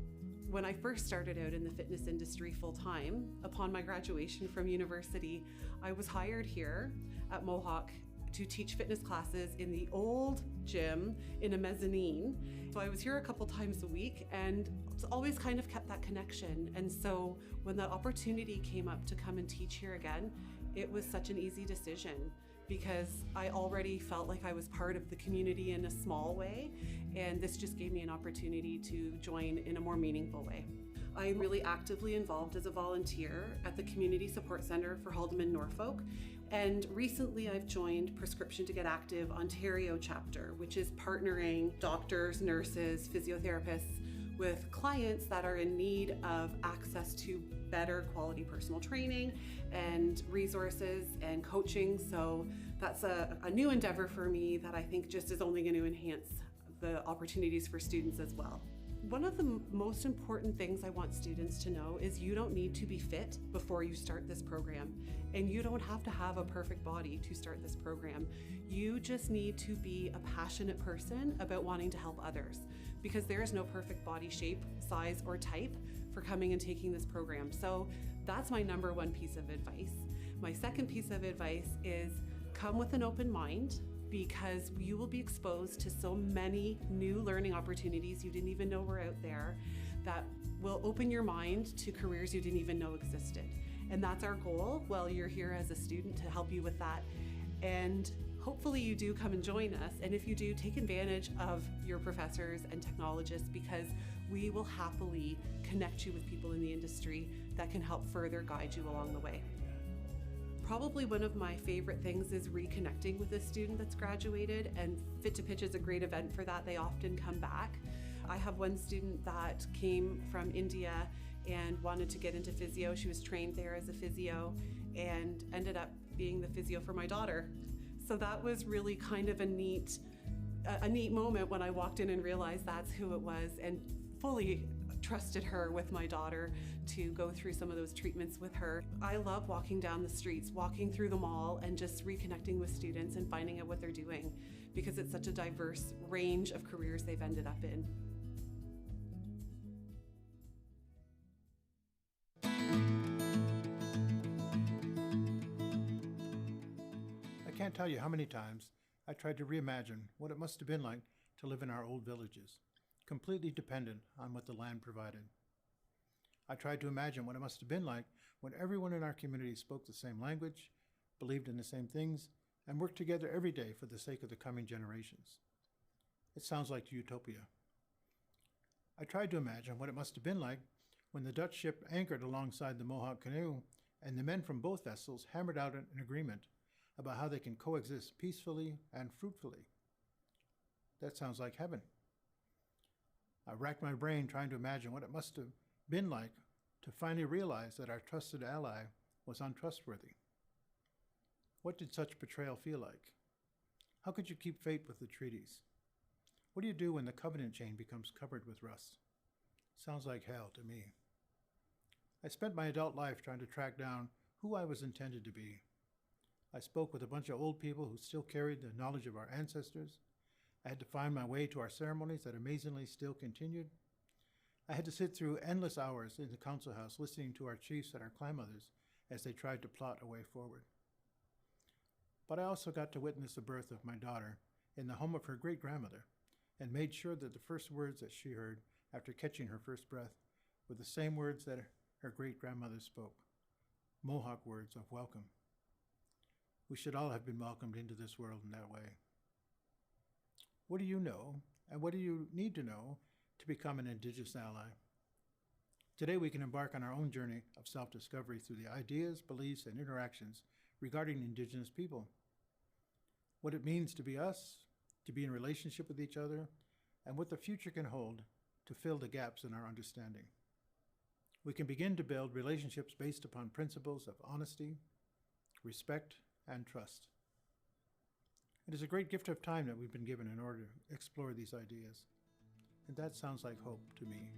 When I first started out in the fitness industry full-time, upon my graduation from university, I was hired here at Mohawk to teach fitness classes in the old gym in a mezzanine. So I was here a couple times a week and it's always kind of kept that connection. And so when that opportunity came up to come and teach here again, it was such an easy decision because I already felt like I was part of the community in a small way, and this just gave me an opportunity to join in a more meaningful way. I'm really actively involved as a volunteer at the Community Support Centre for Haldimand Norfolk, and recently I've joined Prescription to Get Active Ontario chapter, which is partnering doctors, nurses, physiotherapists with clients that are in need of access to better quality personal training and resources and coaching. So that's a new endeavor for me that I think just is only going to enhance the opportunities for students as well. One of the most important things I want students to know is you don't need to be fit before you start this program, and you don't have to have a perfect body to start this program. You just need to be a passionate person about wanting to help others, because there is no perfect body shape, size, or type for coming and taking this program. So that's my number one piece of advice. My second piece of advice is come with an open mind, because you will be exposed to so many new learning opportunities you didn't even know were out there that will open your mind to careers you didn't even know existed. And that's our goal while you're here as a student, to help you with that. And hopefully you do come and join us. And if you do, take advantage of your professors and technologists, because we will happily connect you with people in the industry that can help further guide you along the way. Probably one of my favorite things is reconnecting with a student that's graduated, and Fit to Pitch is a great event for that. They often come back. I have one student that came from India and wanted to get into physio. She was trained there as a physio and ended up being the physio for my daughter. So that was really kind of a neat moment when I walked in and realized that's who it was, and fully trusted her with my daughter to go through some of those treatments with her. I love walking down the streets, walking through the mall, and just reconnecting with students and finding out what they're doing, because it's such a diverse range of careers they've ended up in. I can't tell you how many times I tried to reimagine what it must have been like to live in our old villages, completely dependent on what the land provided. I tried to imagine what it must have been like when everyone in our community spoke the same language, believed in the same things, and worked together every day for the sake of the coming generations. It sounds like utopia. I tried to imagine what it must have been like when the Dutch ship anchored alongside the Mohawk canoe and the men from both vessels hammered out an agreement about how they can coexist peacefully and fruitfully. That sounds like heaven. I racked my brain trying to imagine what it must have been like to finally realize that our trusted ally was untrustworthy. What did such betrayal feel like? How could you keep faith with the treaties? What do you do when the covenant chain becomes covered with rust? Sounds like hell to me. I spent my adult life trying to track down who I was intended to be. I spoke with a bunch of old people who still carried the knowledge of our ancestors. I had to find my way to our ceremonies that amazingly still continued. I had to sit through endless hours in the council house listening to our chiefs and our clan mothers as they tried to plot a way forward. But I also got to witness the birth of my daughter in the home of her great-grandmother, and made sure that the first words that she heard after catching her first breath were the same words that her great-grandmother spoke, Mohawk words of welcome. We should all have been welcomed into this world in that way. What do you know, and what do you need to know to become an Indigenous ally? Today we can embark on our own journey of self-discovery through the ideas, beliefs, and interactions regarding Indigenous people. What it means to be us, to be in relationship with each other, and what the future can hold to fill the gaps in our understanding. We can begin to build relationships based upon principles of honesty, respect, and trust. It is a great gift of time that we've been given in order to explore these ideas. And that sounds like hope to me.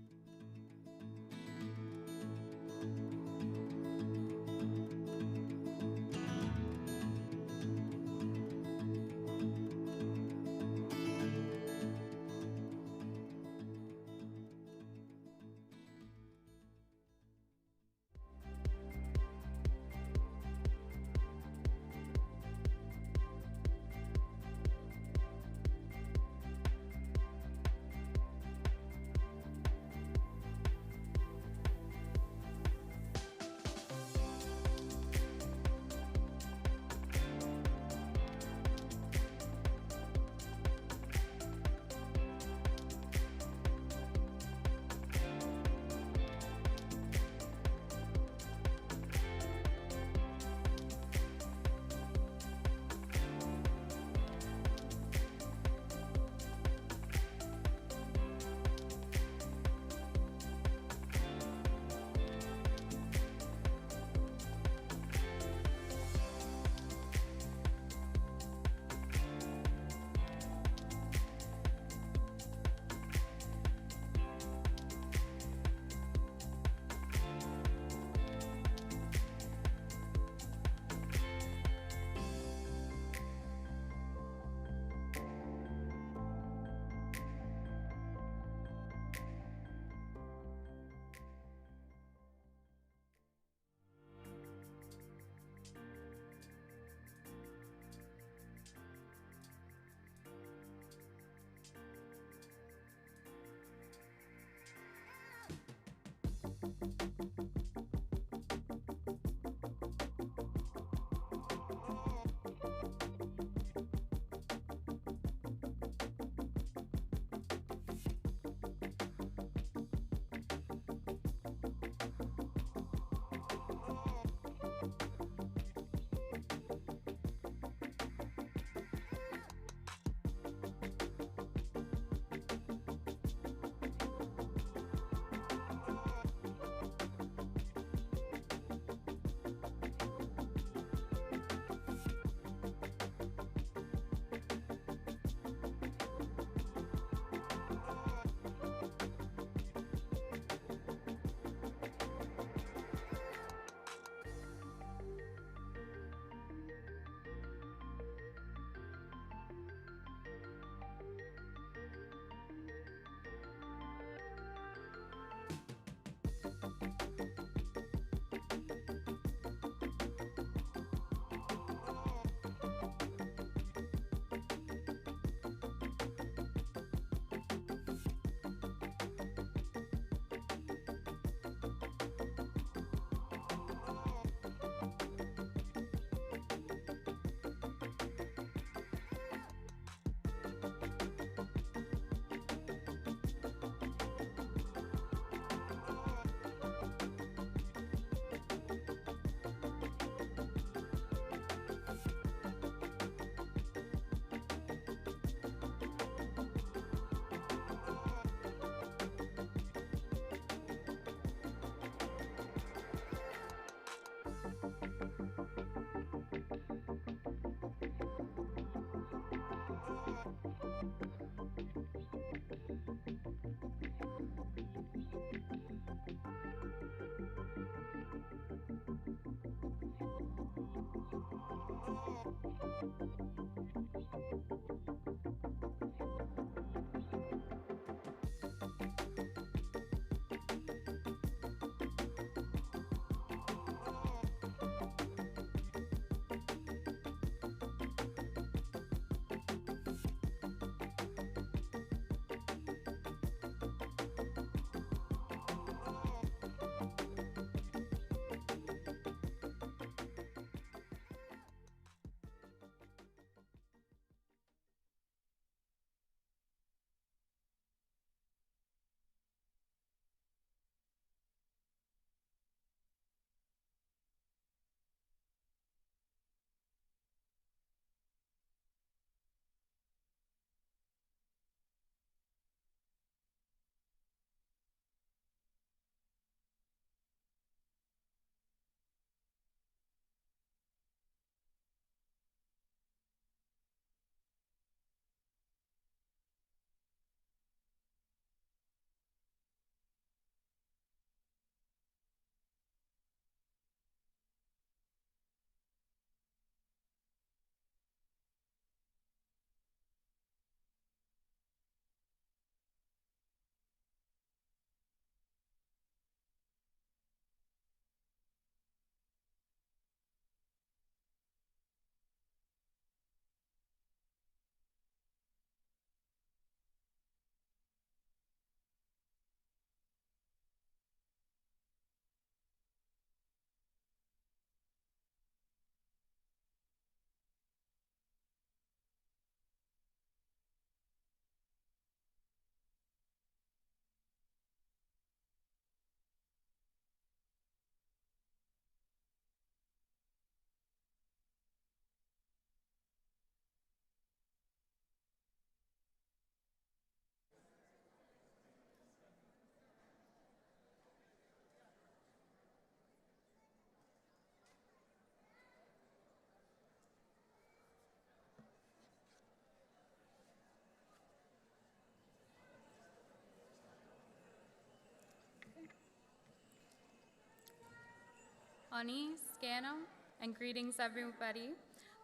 Ani, Scano, and greetings everybody.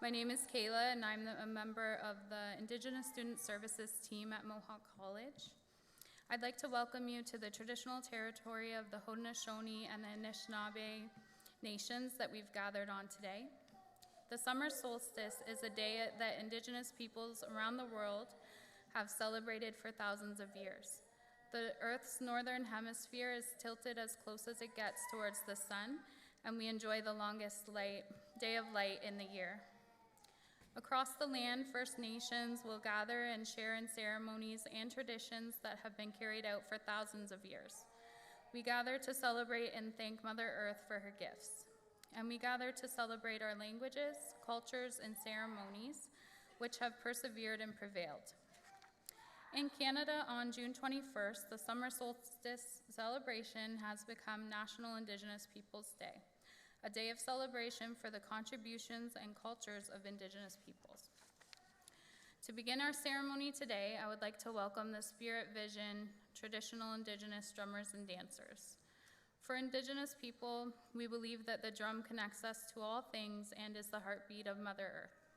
My name is Kayla and I'm a member of the Indigenous Student Services team at Mohawk College. I'd like to welcome you to the traditional territory of the Haudenosaunee and the Anishinaabe nations that we've gathered on today. The summer solstice is a day that Indigenous peoples around the world have celebrated for thousands of years. The Earth's northern hemisphere is tilted as close as it gets towards the sun, and we enjoy the longest day of light in the year. Across the land, First Nations will gather and share in ceremonies and traditions that have been carried out for thousands of years. We gather to celebrate and thank Mother Earth for her gifts. And we gather to celebrate our languages, cultures, and ceremonies, which have persevered and prevailed. In Canada, on June 21st, the summer solstice celebration has become National Indigenous Peoples Day, a day of celebration for the contributions and cultures of Indigenous peoples. To begin our ceremony today, I would like to welcome the Spirit Vision traditional Indigenous drummers and dancers. For Indigenous people, we believe that the drum connects us to all things and is the heartbeat of Mother Earth.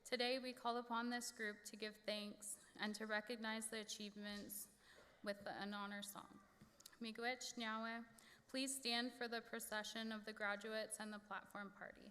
Today, we call upon this group to give thanks and to recognize the achievements with an honor song. Miigwech Nyawe, please stand for the procession of the graduates and the platform party.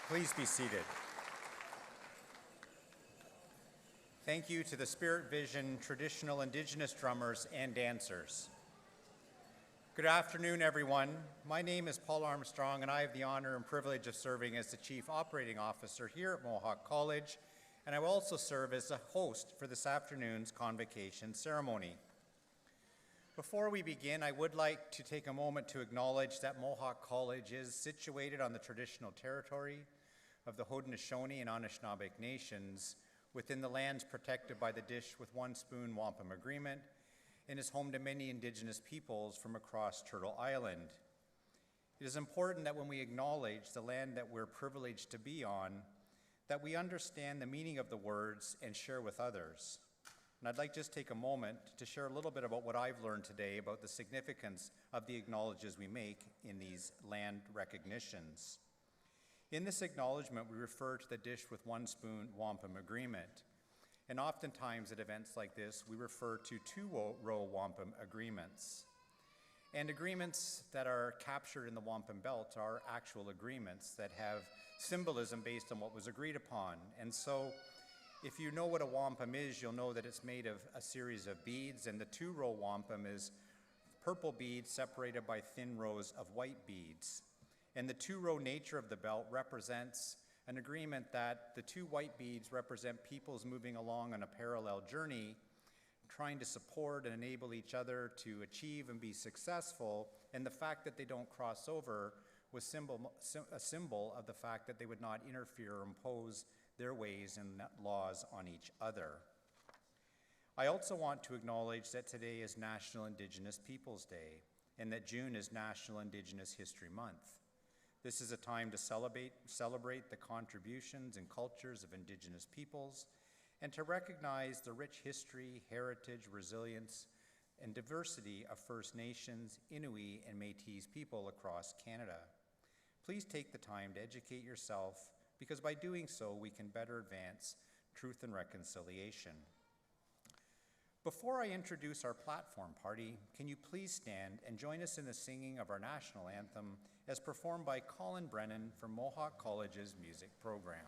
Please be seated. Thank you to the Spirit Vision traditional Indigenous drummers and dancers. Good afternoon, everyone. My name is Paul Armstrong, and I have the honor and privilege of serving as the Chief Operating Officer here at Mohawk College, and I will also serve as the host for this afternoon's Convocation ceremony. Before we begin, I would like to take a moment to acknowledge that Mohawk College is situated on the traditional territory of the Haudenosaunee and Anishinaabe nations within the lands protected by the Dish with One Spoon Wampum Agreement, and is home to many Indigenous peoples from across Turtle Island. It is important that when we acknowledge the land that we're privileged to be on, that we understand the meaning of the words and share with others. And I'd like to just take a moment to share a little bit about what I've learned today about the significance of the acknowledgements we make in these land recognitions. In this acknowledgement, we refer to the Dish with One Spoon Wampum Agreement. And oftentimes at events like this, we refer to two-row wampum agreements. And agreements that are captured in the wampum belt are actual agreements that have symbolism based on what was agreed upon. And so if you know what a wampum is, you'll know that it's made of a series of beads, and the two-row wampum is purple beads separated by thin rows of white beads. And the two-row nature of the belt represents an agreement that the two white beads represent peoples moving along on a parallel journey, trying to support and enable each other to achieve and be successful, and the fact that they don't cross over was a symbol of the fact that they would not interfere or impose their ways and laws on each other. I also want to acknowledge that today is National Indigenous Peoples Day, and that June is National Indigenous History Month. This is a time to celebrate the contributions and cultures of Indigenous peoples, and to recognize the rich history, heritage, resilience, and diversity of First Nations, Inuit, and Métis people across Canada. Please take the time to educate yourself, because by doing so, we can better advance truth and reconciliation. Before I introduce our platform party, can you please stand and join us in the singing of our national anthem as performed by Colin Brennan from Mohawk College's music program.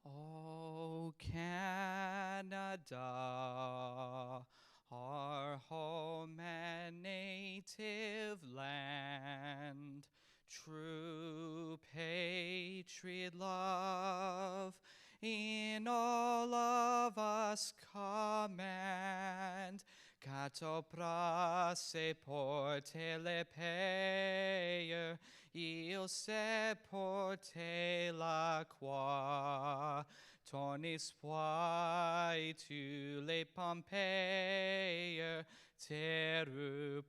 Oh, Canada, our home and native land, true patriot love in all of us command. Cato prasse porte le payer, il se porte la croix. Ton espoir tu les Pompeiers, terre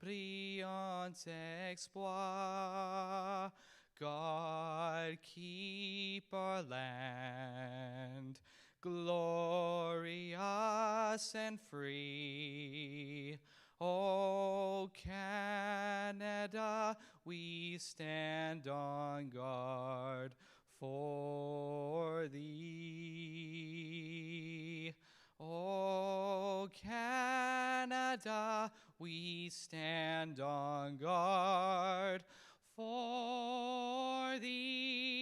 brillant exploit. God keep our land glorious and free. O Canada, we stand on guard for thee. O Canada, we stand on guard for thee.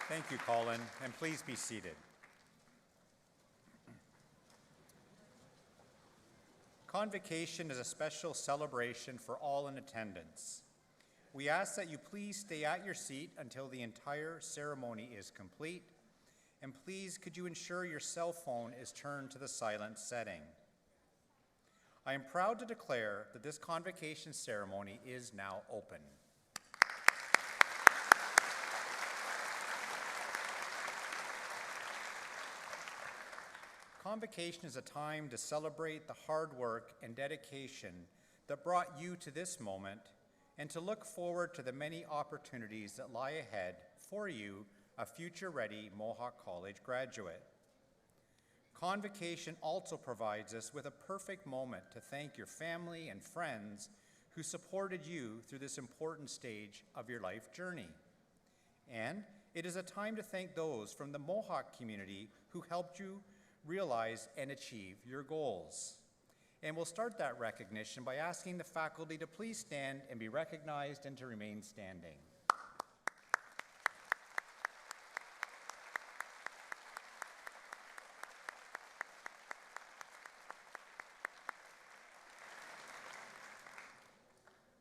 Thank you, Colin, and please be seated. Convocation is a special celebration for all in attendance. We ask that you please stay at your seat until the entire ceremony is complete, and please could you ensure your cell phone is turned to the silent setting. I am proud to declare that this convocation ceremony is now open. Convocation is a time to celebrate the hard work and dedication that brought you to this moment, and to look forward to the many opportunities that lie ahead for you, a future-ready Mohawk College graduate. Convocation also provides us with a perfect moment to thank your family and friends who supported you through this important stage of your life journey. And it is a time to thank those from the Mohawk community who helped you realize and achieve your goals. And we'll start that recognition by asking the faculty to please stand and be recognized and to remain standing.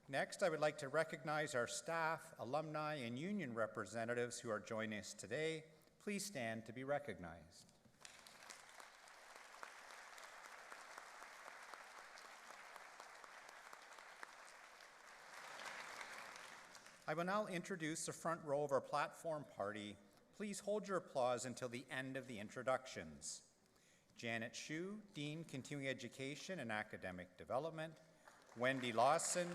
Next, I would like to recognize our staff, alumni, and union representatives who are joining us today. Please stand to be recognized. I will now introduce the front row of our platform party. Please hold your applause until the end of the introductions. Janet Hsu, Dean, Continuing Education and Academic Development. Wendy Lawson,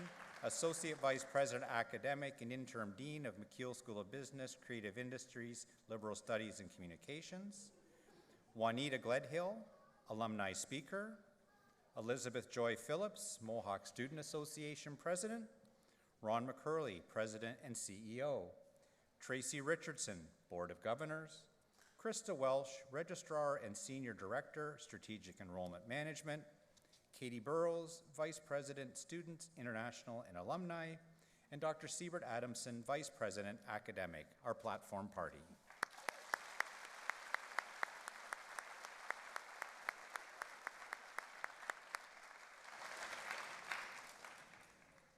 Associate Vice President Academic and Interim Dean of McKeil School of Business, Creative Industries, Liberal Studies and Communications. Juanita Gledhill, Alumni Speaker. Elizabeth Joy Phillips, Mohawk Student Association President. Ron McCurley, President and CEO. Tracy Richardson, Board of Governors. Krista Welsh, Registrar and Senior Director, Strategic Enrollment Management. Katie Burrows, Vice President, Students, International and Alumni, and Dr. Siebert Adamson, Vice President, Academic, our platform party.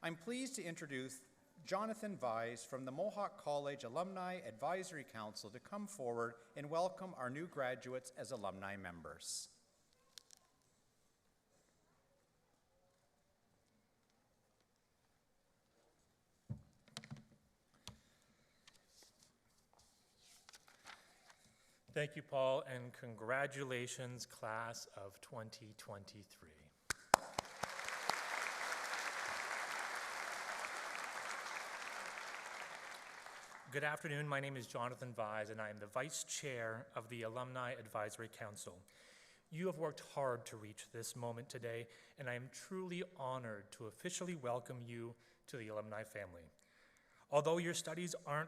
I'm pleased to introduce Jonathan Vise from the Mohawk College Alumni Advisory Council to come forward and welcome our new graduates as alumni members. Thank you, Paul, and congratulations, class of 2023. Good afternoon, my name is Jonathan Vise, and I am the Vice Chair of the Alumni Advisory Council. You have worked hard to reach this moment today, and I am truly honored to officially welcome you to the alumni family. Although your studies are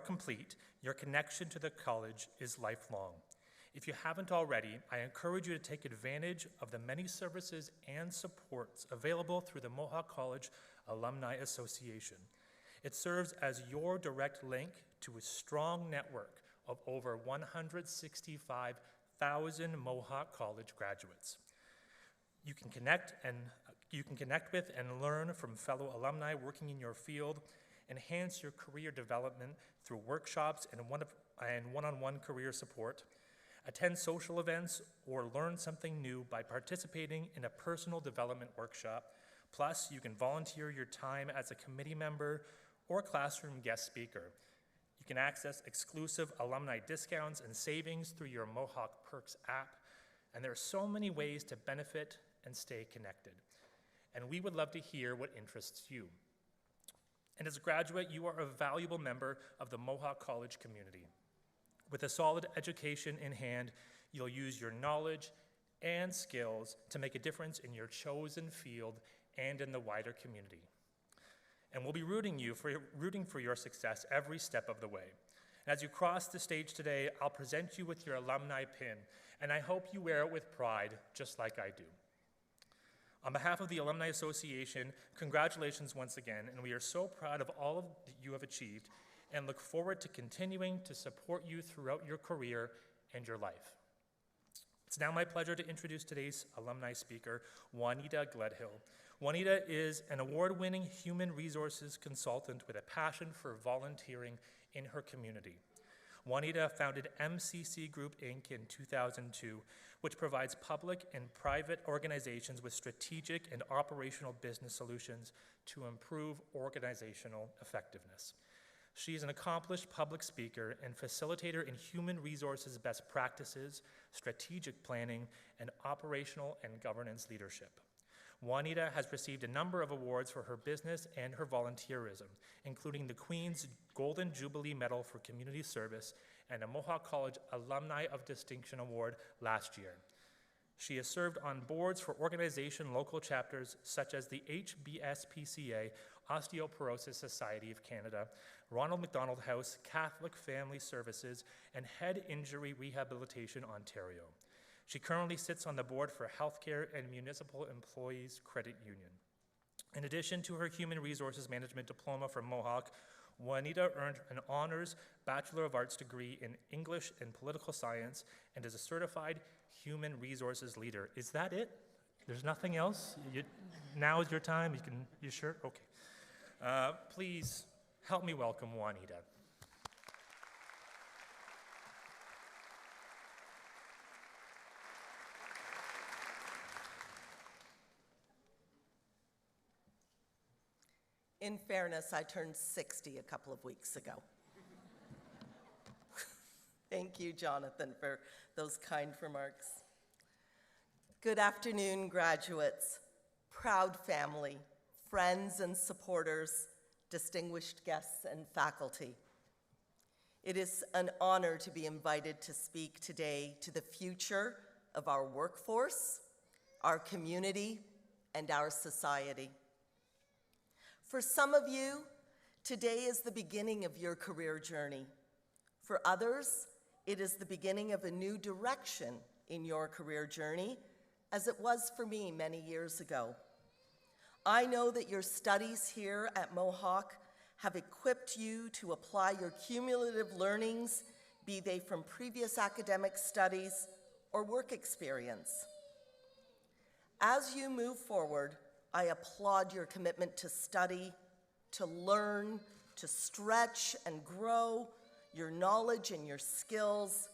complete, your connection to the college is lifelong. If you haven't already, I encourage you to take advantage of the many services and supports available through the Mohawk College Alumni Association. It serves as your direct link to a strong network of over 165,000 Mohawk College graduates. You can connect with and learn from fellow alumni working in your field, enhance your career development through workshops and one-on-one career support, attend social events, or learn something new by participating in a personal development workshop. Plus, you can volunteer your time as a committee member or classroom guest speaker. You can access exclusive alumni discounts and savings through your Mohawk Perks app, and there are so many ways to benefit and stay connected. And we would love to hear what interests you. And as a graduate, you are a valuable member of the Mohawk College community. With a solid education in hand, you'll use your knowledge and skills to make a difference in your chosen field and in the wider community. And we'll be rooting for your success every step of the way. And as you cross the stage today, I'll present you with your alumni pin, and I hope you wear it with pride, just like I do. On behalf of the Alumni Association, congratulations once again, and we are so proud of all that you have achieved and look forward to continuing to support you throughout your career and your life. It's now my pleasure to introduce today's alumni speaker, Juanita Gledhill. Juanita is an award-winning human resources consultant with a passion for volunteering in her community. Juanita founded MCC Group, Inc. in 2002, which provides public and private organizations with strategic and operational business solutions to improve organizational effectiveness. She is an accomplished public speaker and facilitator in human resources best practices, strategic planning, and operational and governance leadership. Juanita has received a number of awards for her business and her volunteerism, including the Queen's Golden Jubilee Medal for Community Service and a Mohawk College Alumni of Distinction Award last year. She has served on boards for organization local chapters such as the HBSPCA, Osteoporosis Society of Canada, Ronald McDonald House, Catholic Family Services, and Head Injury Rehabilitation Ontario. She currently sits on the board for Healthcare and Municipal Employees Credit Union. In addition to her Human Resources Management diploma from Mohawk, Juanita earned an honors Bachelor of Arts degree in English and Political Science and is a certified Human Resources leader. Is that it? There's nothing else? Now is your time? You sure? Okay. Please help me welcome Juanita. In fairness, I turned 60 a couple of weeks ago. Thank you, Jonathan, for those kind remarks. Good afternoon, graduates, proud family, friends and supporters, distinguished guests and faculty. It is an honor to be invited to speak today to the future of our workforce, our community, and our society. For some of you, today is the beginning of your career journey. For others, it is the beginning of a new direction in your career journey, as it was for me many years ago. I know that your studies here at Mohawk have equipped you to apply your cumulative learnings, be they from previous academic studies or work experience. As you move forward, I applaud your commitment to study, to learn, to stretch and grow your knowledge and your skills.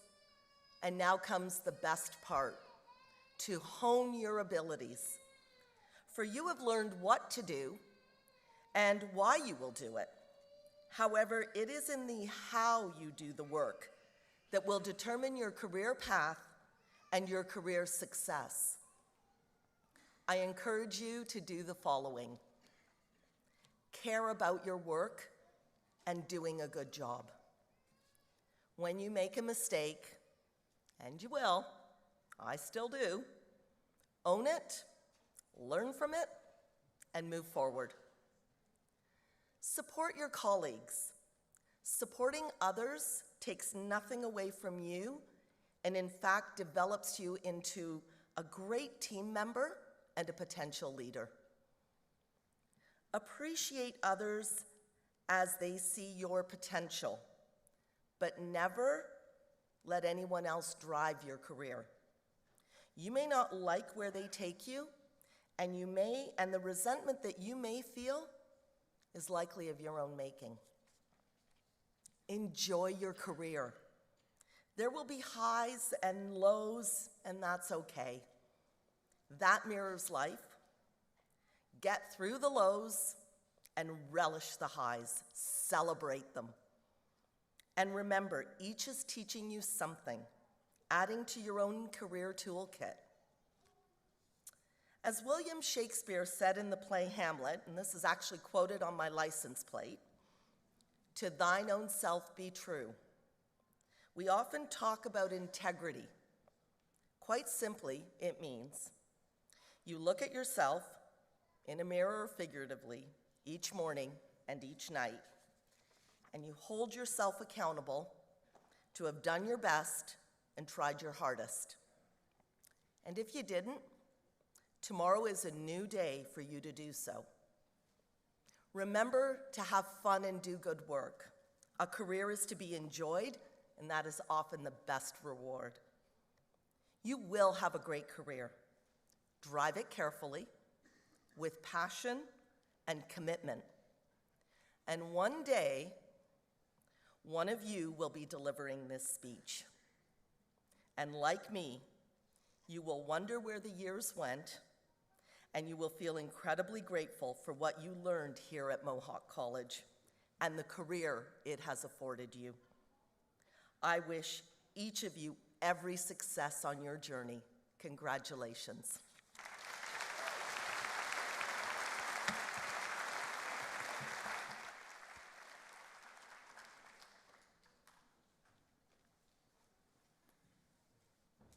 And now comes the best part, to hone your abilities. For you have learned what to do and why you will do it. However, it is in the how you do the work that will determine your career path and your career success. I encourage you to do the following. Care about your work and doing a good job. When you make a mistake, and you will, I still do, own it, learn from it, and move forward. Support your colleagues. Supporting others takes nothing away from you and in fact develops you into a great team member and a potential leader. Appreciate others as they see your potential, but never let anyone else drive your career. You may not like where they take you, and the resentment that you may feel is likely of your own making. Enjoy your career. There will be highs and lows, and that's okay. That mirrors life. Get through the lows and relish the highs. Celebrate them. And remember, each is teaching you something, adding to your own career toolkit. As William Shakespeare said in the play Hamlet, and this is actually quoted on my license plate, "To thine own self be true." We often talk about integrity. Quite simply, it means you look at yourself in a mirror or figuratively each morning and each night, and you hold yourself accountable to have done your best and tried your hardest. And if you didn't, tomorrow is a new day for you to do so. Remember to have fun and do good work. A career is to be enjoyed, and that is often the best reward. You will have a great career. Drive it carefully, with passion and commitment. And one day, one of you will be delivering this speech. And like me, you will wonder where the years went, and you will feel incredibly grateful for what you learned here at Mohawk College and the career it has afforded you. I wish each of you every success on your journey. Congratulations.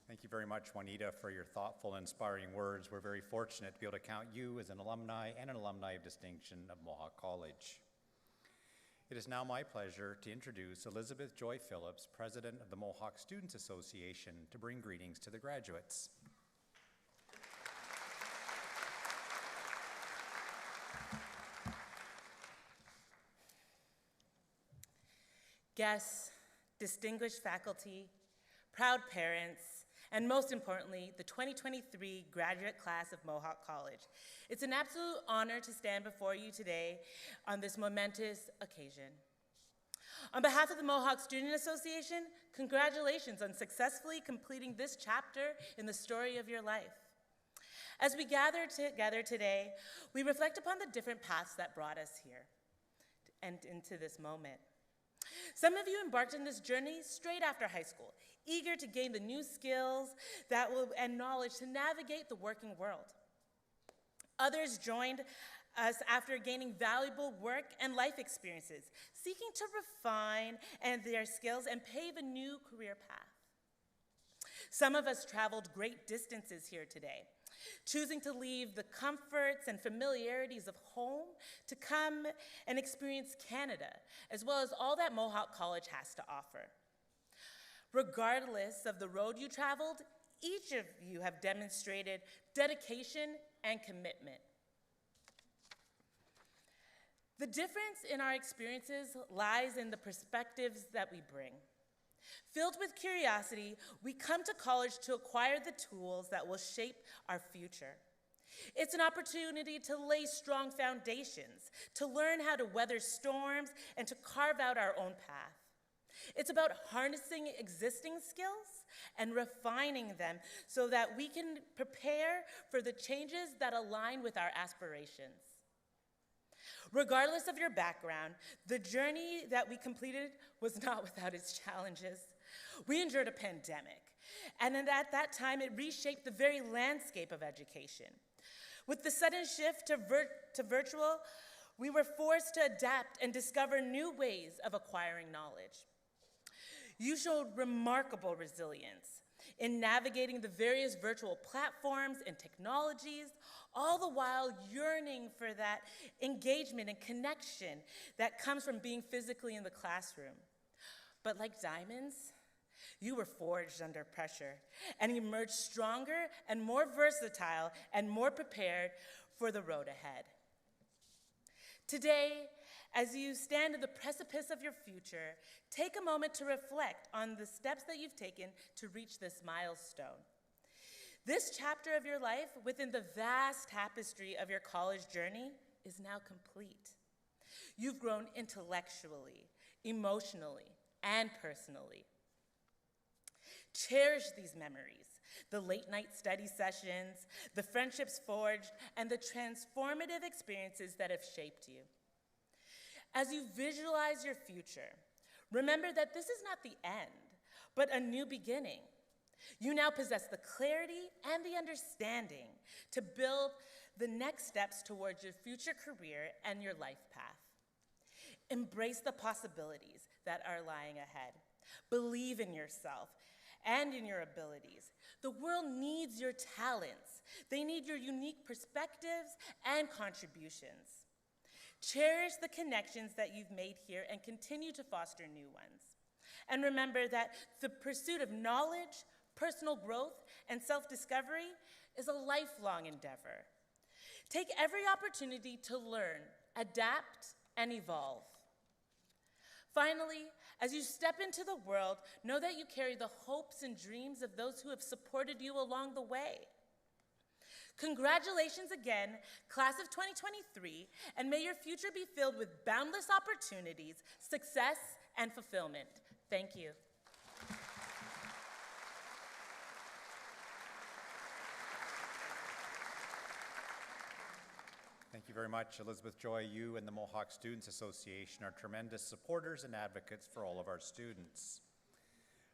Thank you, very much, Juanita, for your thoughtful and inspiring words. We're very fortunate to be able to count you as an alumni and an alumni of distinction of Mohawk College. It is now my pleasure to introduce Elizabeth Joy Phillips, President of the Mohawk Students Association, to bring greetings to the graduates. Guests, distinguished faculty, proud parents, and most importantly, the 2023 graduate class of Mohawk College. It's an absolute honor to stand before you today on this momentous occasion. On behalf of the Mohawk Student Association, congratulations on successfully completing this chapter in the story of your life. As we gather together today, we reflect upon the different paths that brought us here and into this moment. Some of you embarked on this journey straight after high school, eager to gain the new skills and knowledge to navigate the working world. Others joined us after gaining valuable work and life experiences, seeking to refine their skills and pave a new career path. Some of us traveled great distances here today, choosing to leave the comforts and familiarities of home to come and experience Canada, as well as all that Mohawk College has to offer. Regardless of the road you traveled, each of you have demonstrated dedication and commitment. The difference in our experiences lies in the perspectives that we bring. Filled with curiosity, we come to college to acquire the tools that will shape our future. It's an opportunity to lay strong foundations, to learn how to weather storms, and to carve out our own path. It's about harnessing existing skills and refining them so that we can prepare for the changes that align with our aspirations. Regardless of your background, the journey that we completed was not without its challenges. We endured a pandemic, and at that time, it reshaped the very landscape of education. With the sudden shift to virtual, we were forced to adapt and discover new ways of acquiring knowledge. You showed remarkable resilience in navigating the various virtual platforms and technologies, all the while yearning for that engagement and connection that comes from being physically in the classroom. But like diamonds, you were forged under pressure and emerged stronger and more versatile and more prepared for the road ahead. Today, as you stand at the precipice of your future, take a moment to reflect on the steps that you've taken to reach this milestone. This chapter of your life within the vast tapestry of your college journey is now complete. You've grown intellectually, emotionally, and personally. Cherish these memories, the late-night study sessions, the friendships forged, and the transformative experiences that have shaped you. As you visualize your future, remember that this is not the end, but a new beginning. You now possess the clarity and the understanding to build the next steps towards your future career and your life path. Embrace the possibilities that are lying ahead. Believe in yourself and in your abilities. The world needs your talents. They need your unique perspectives and contributions. Cherish the connections that you've made here and continue to foster new ones. And remember that the pursuit of knowledge, personal growth, and self-discovery is a lifelong endeavor. Take every opportunity to learn, adapt, and evolve. Finally, as you step into the world, know that you carry the hopes and dreams of those who have supported you along the way. Congratulations again, class of 2023, and may your future be filled with boundless opportunities, success, and fulfillment. Thank you. Thank you very much, Elizabeth Joy. You and the Mohawk Students Association are tremendous supporters and advocates for all of our students.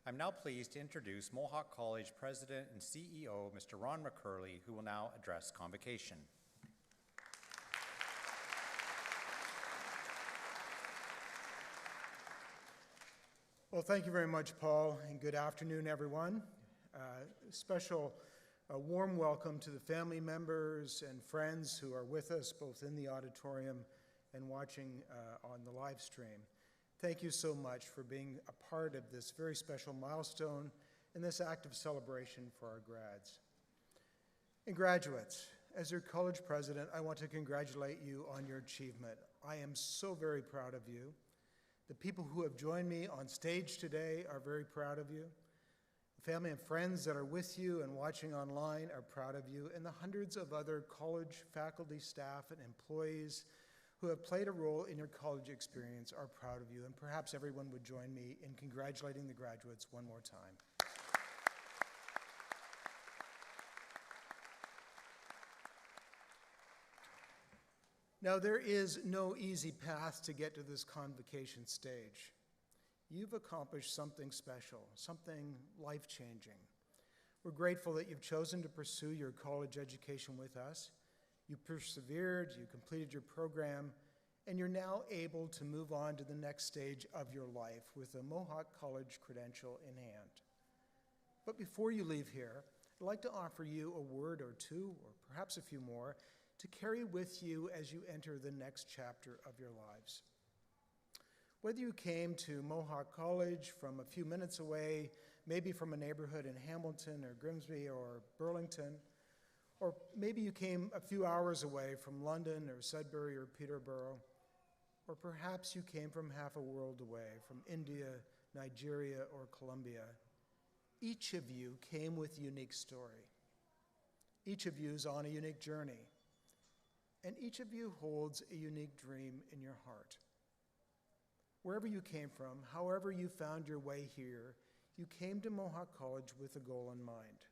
I'm now pleased to introduce Mohawk College President and CEO, Mr. Ron McKeil, who will now address Convocation. Well, thank you very much, Paul, and good afternoon, everyone. Special warm welcome to the family members and friends who are with us both in the auditorium and watching on the live stream. Thank you so much for being a part of this very special milestone and this act of celebration for our grads. And graduates, as your college president, I want to congratulate you on your achievement. I am so very proud of you. The people who have joined me on stage today are very proud of you. The family and friends that are with you and watching online are proud of you, and the hundreds of other college faculty, staff, and employees who have played a role in your college experience are proud of you, and perhaps everyone would join me in congratulating the graduates one more time. Now, there is no easy path to get to this convocation stage. You've accomplished something special, something life-changing. We're grateful that you've chosen to pursue your college education with us. You persevered, you completed your program, and you're now able to move on to the next stage of your life with a Mohawk College credential in hand. But before you leave here, I'd like to offer you a word or two, or perhaps a few more, to carry with you as you enter the next chapter of your lives. Whether you came to Mohawk College from a few minutes away, maybe from a neighborhood in Hamilton or Grimsby or Burlington, or maybe you came a few hours away from London or Sudbury or Peterborough, or perhaps you came from half a world away, from India, Nigeria, or Colombia, each of you came with a unique story. Each of you is on a unique journey. And each of you holds a unique dream in your heart. Wherever you came from, however you found your way here, you came to Mohawk College with a goal in mind.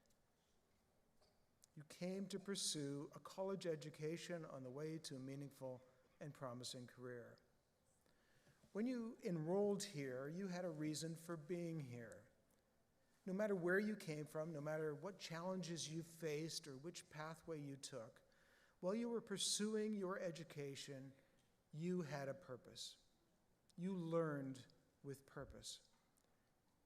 You came to pursue a college education on the way to a meaningful and promising career. When you enrolled here, you had a reason for being here. No matter where you came from, no matter what challenges you faced or which pathway you took, while you were pursuing your education, you had a purpose. You learned with purpose.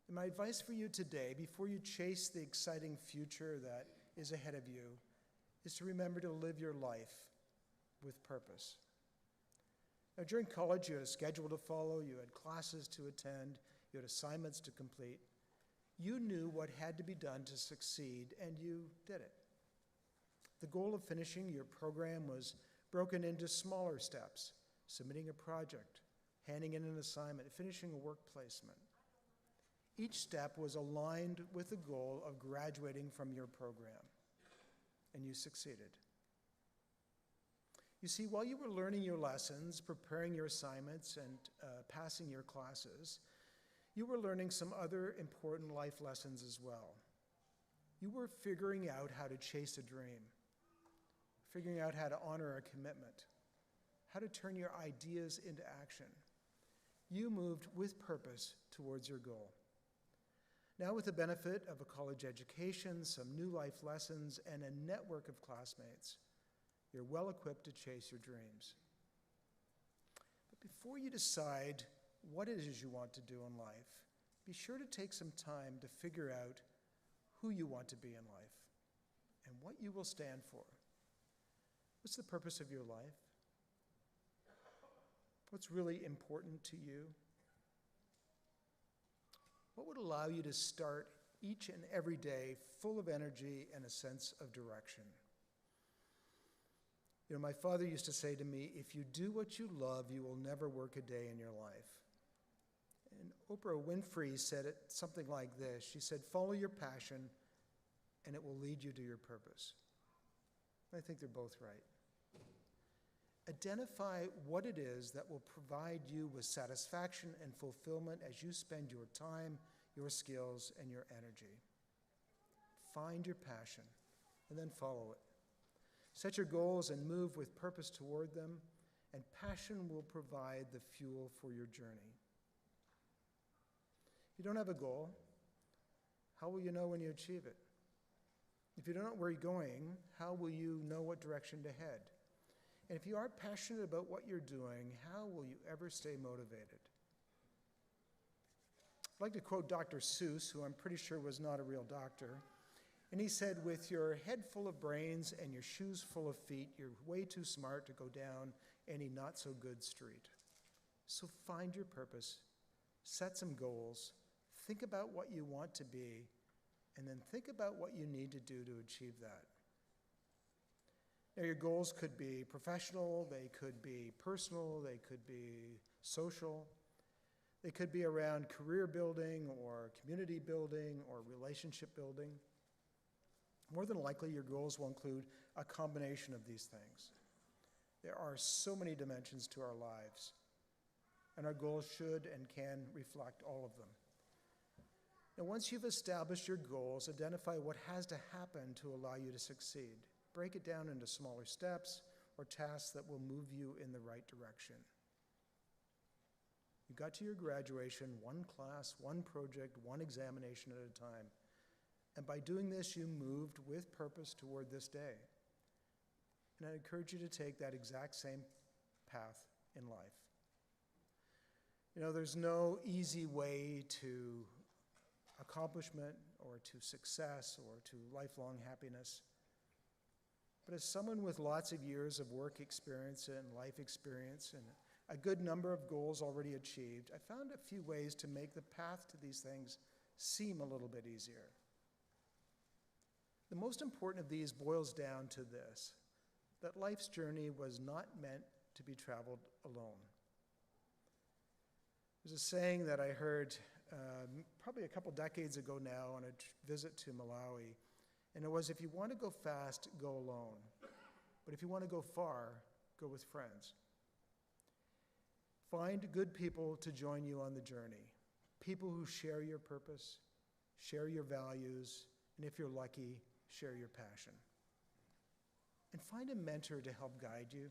And my advice for you today, before you chase the exciting future that is ahead of you, is to remember to live your life with purpose. Now, during college, you had a schedule to follow, you had classes to attend, you had assignments to complete. You knew what had to be done to succeed, and you did it. The goal of finishing your program was broken into smaller steps: submitting a project, handing in an assignment, finishing a work placement. Each step was aligned with the goal of graduating from your program, and you succeeded. You see, while you were learning your lessons, preparing your assignments, and passing your classes, you were learning some other important life lessons as well. You were figuring out how to chase a dream, figuring out how to honor a commitment, how to turn your ideas into action. You moved with purpose towards your goal. Now, with the benefit of a college education, some new life lessons, and a network of classmates, you're well equipped to chase your dreams. But before you decide what it is you want to do in life, be sure to take some time to figure out who you want to be in life and what you will stand for. What's the purpose of your life? What's really important to you? What would allow you to start each and every day full of energy and a sense of direction? You know, my father used to say to me, if you do what you love, you will never work a day in your life. And Oprah Winfrey said it something like this. She said, follow your passion, and it will lead you to your purpose. I think they're both right. Identify what it is that will provide you with satisfaction and fulfillment as you spend your time, your skills, and your energy. Find your passion, and then follow it. Set your goals and move with purpose toward them, and passion will provide the fuel for your journey. If you don't have a goal, how will you know when you achieve it? If you don't know where you're going, how will you know what direction to head? And if you aren't passionate about what you're doing, how will you ever stay motivated? I'd like to quote Dr. Seuss, who I'm pretty sure was not a real doctor. And he said, with your head full of brains and your shoes full of feet, you're way too smart to go down any not so good street. So find your purpose, set some goals, think about what you want to be, and then think about what you need to do to achieve that. Now, your goals could be professional, they could be personal, they could be social, they could be around career building or community building or relationship building. More than likely, your goals will include a combination of these things. There are so many dimensions to our lives, and our goals should and can reflect all of them. Now, once you've established your goals, identify what has to happen to allow you to succeed. Break it down into smaller steps or tasks that will move you in the right direction. You got to your graduation, one class, one project, one examination at a time. And by doing this, you moved with purpose toward this day. And I encourage you to take that exact same path in life. You know, there's no easy way to accomplishment or to success or to lifelong happiness. But as someone with lots of years of work experience and life experience and a good number of goals already achieved, I found a few ways to make the path to these things seem a little bit easier. The most important of these boils down to this, that life's journey was not meant to be traveled alone. There's a saying that I heard probably a couple decades ago now on a visit to Malawi, and it was, if you want to go fast, go alone. But if you want to go far, go with friends. Find good people to join you on the journey, people who share your purpose, share your values, and if you're lucky, share your passion. And find a mentor to help guide you.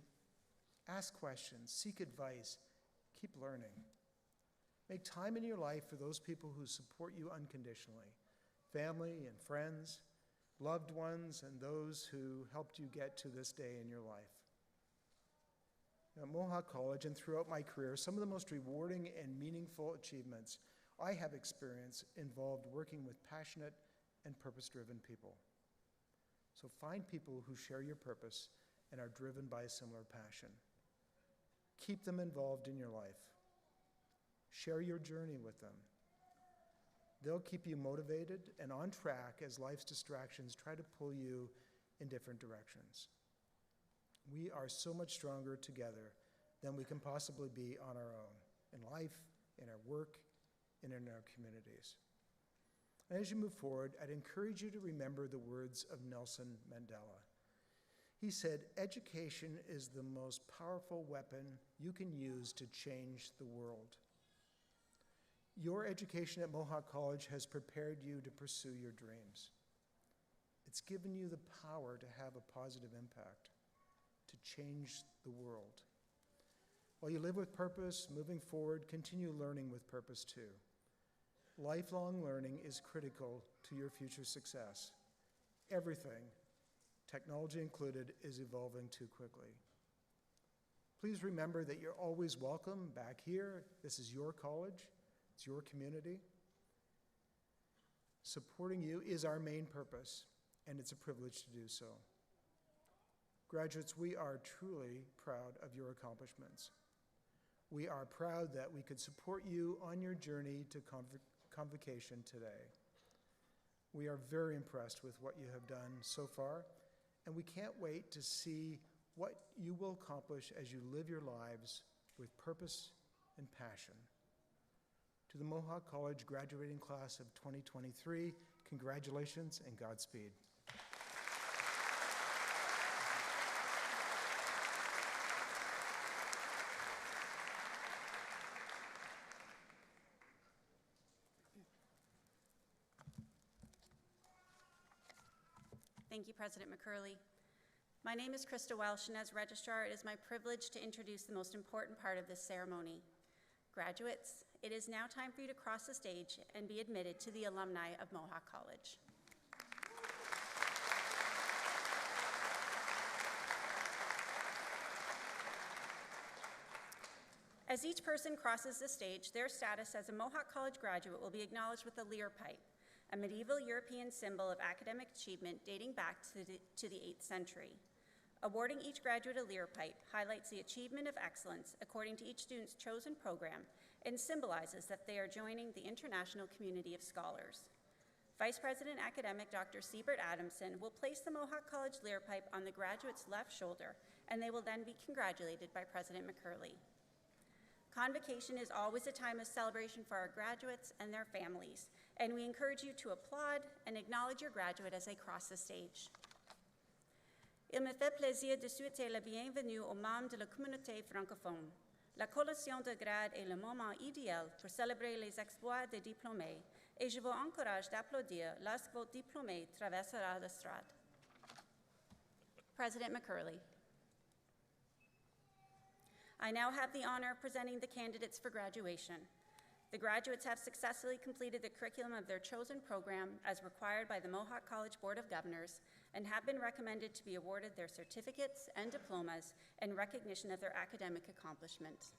Ask questions, seek advice, keep learning. Make time in your life for those people who support you unconditionally, family and friends, loved ones, and those who helped you get to this day in your life. At Mohawk College and throughout my career, some of the most rewarding and meaningful achievements I have experienced involved working with passionate and purpose-driven people. So find people who share your purpose and are driven by a similar passion. Keep them involved in your life. Share your journey with them. They'll keep you motivated and on track as life's distractions try to pull you in different directions. We are so much stronger together than we can possibly be on our own, in life, in our work, and in our communities. And as you move forward, I'd encourage you to remember the words of Nelson Mandela. He said, "Education is the most powerful weapon you can use to change the world." Your education at Mohawk College has prepared you to pursue your dreams. It's given you the power to have a positive impact, to change the world. While you live with purpose, moving forward, continue learning with purpose too. Lifelong learning is critical to your future success. Everything, technology included, is evolving too quickly. Please remember that you're always welcome back here. This is your college. It's your community. Supporting you is our main purpose, and it's a privilege to do so. Graduates, we are truly proud of your accomplishments. We are proud that we could support you on your journey to Convocation today. We are very impressed with what you have done so far, and we can't wait to see what you will accomplish as you live your lives with purpose and passion. To the Mohawk College graduating class of 2023, congratulations and Godspeed. Thank you, President McCurley. My name is Krista Welsh, and as Registrar, it is my privilege to introduce the most important part of this ceremony. Graduates, it is now time for you to cross the stage and be admitted to the alumni of Mohawk College. As each person crosses the stage, their status as a Mohawk College graduate will be acknowledged with the lyre pipe, a medieval European symbol of academic achievement dating back to the 8th century. Awarding each graduate a lyre pipe highlights the achievement of excellence according to each student's chosen program and symbolizes that they are joining the international community of scholars. Vice President Academic Dr. Siebert Adamson will place the Mohawk College lyre pipe on the graduate's left shoulder, and they will then be congratulated by President McKeil. Convocation is always a time of celebration for our graduates and their families, and we encourage you to applaud and acknowledge your graduate as they cross the stage. Il me fait plaisir de souhaiter la bienvenue aux membres de la communauté francophone. La collation de grade est le moment idéal pour célébrer les exploits des diplômés, et je vous encourage d'applaudir lorsque votre diplômé traversera l'estrade. President McKeil. I now have the honor of presenting the candidates for graduation. The graduates have successfully completed the curriculum of their chosen program as required by the Mohawk College Board of Governors and have been recommended to be awarded their certificates and diplomas in recognition of their academic accomplishments.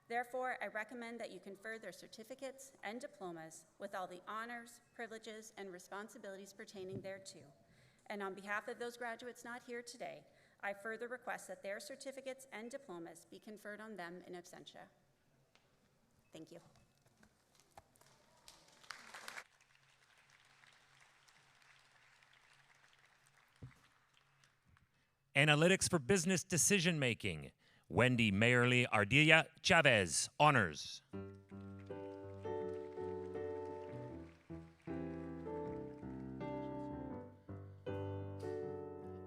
Therefore, I recommend that you confer their certificates and diplomas with all the honors, privileges, and responsibilities pertaining thereto. And on behalf of those graduates not here today, I further request that their certificates and diplomas be conferred on them in absentia. Thank you. Analytics for Business Decision Making, Wendy Mayerly Ardilla Chavez, honors.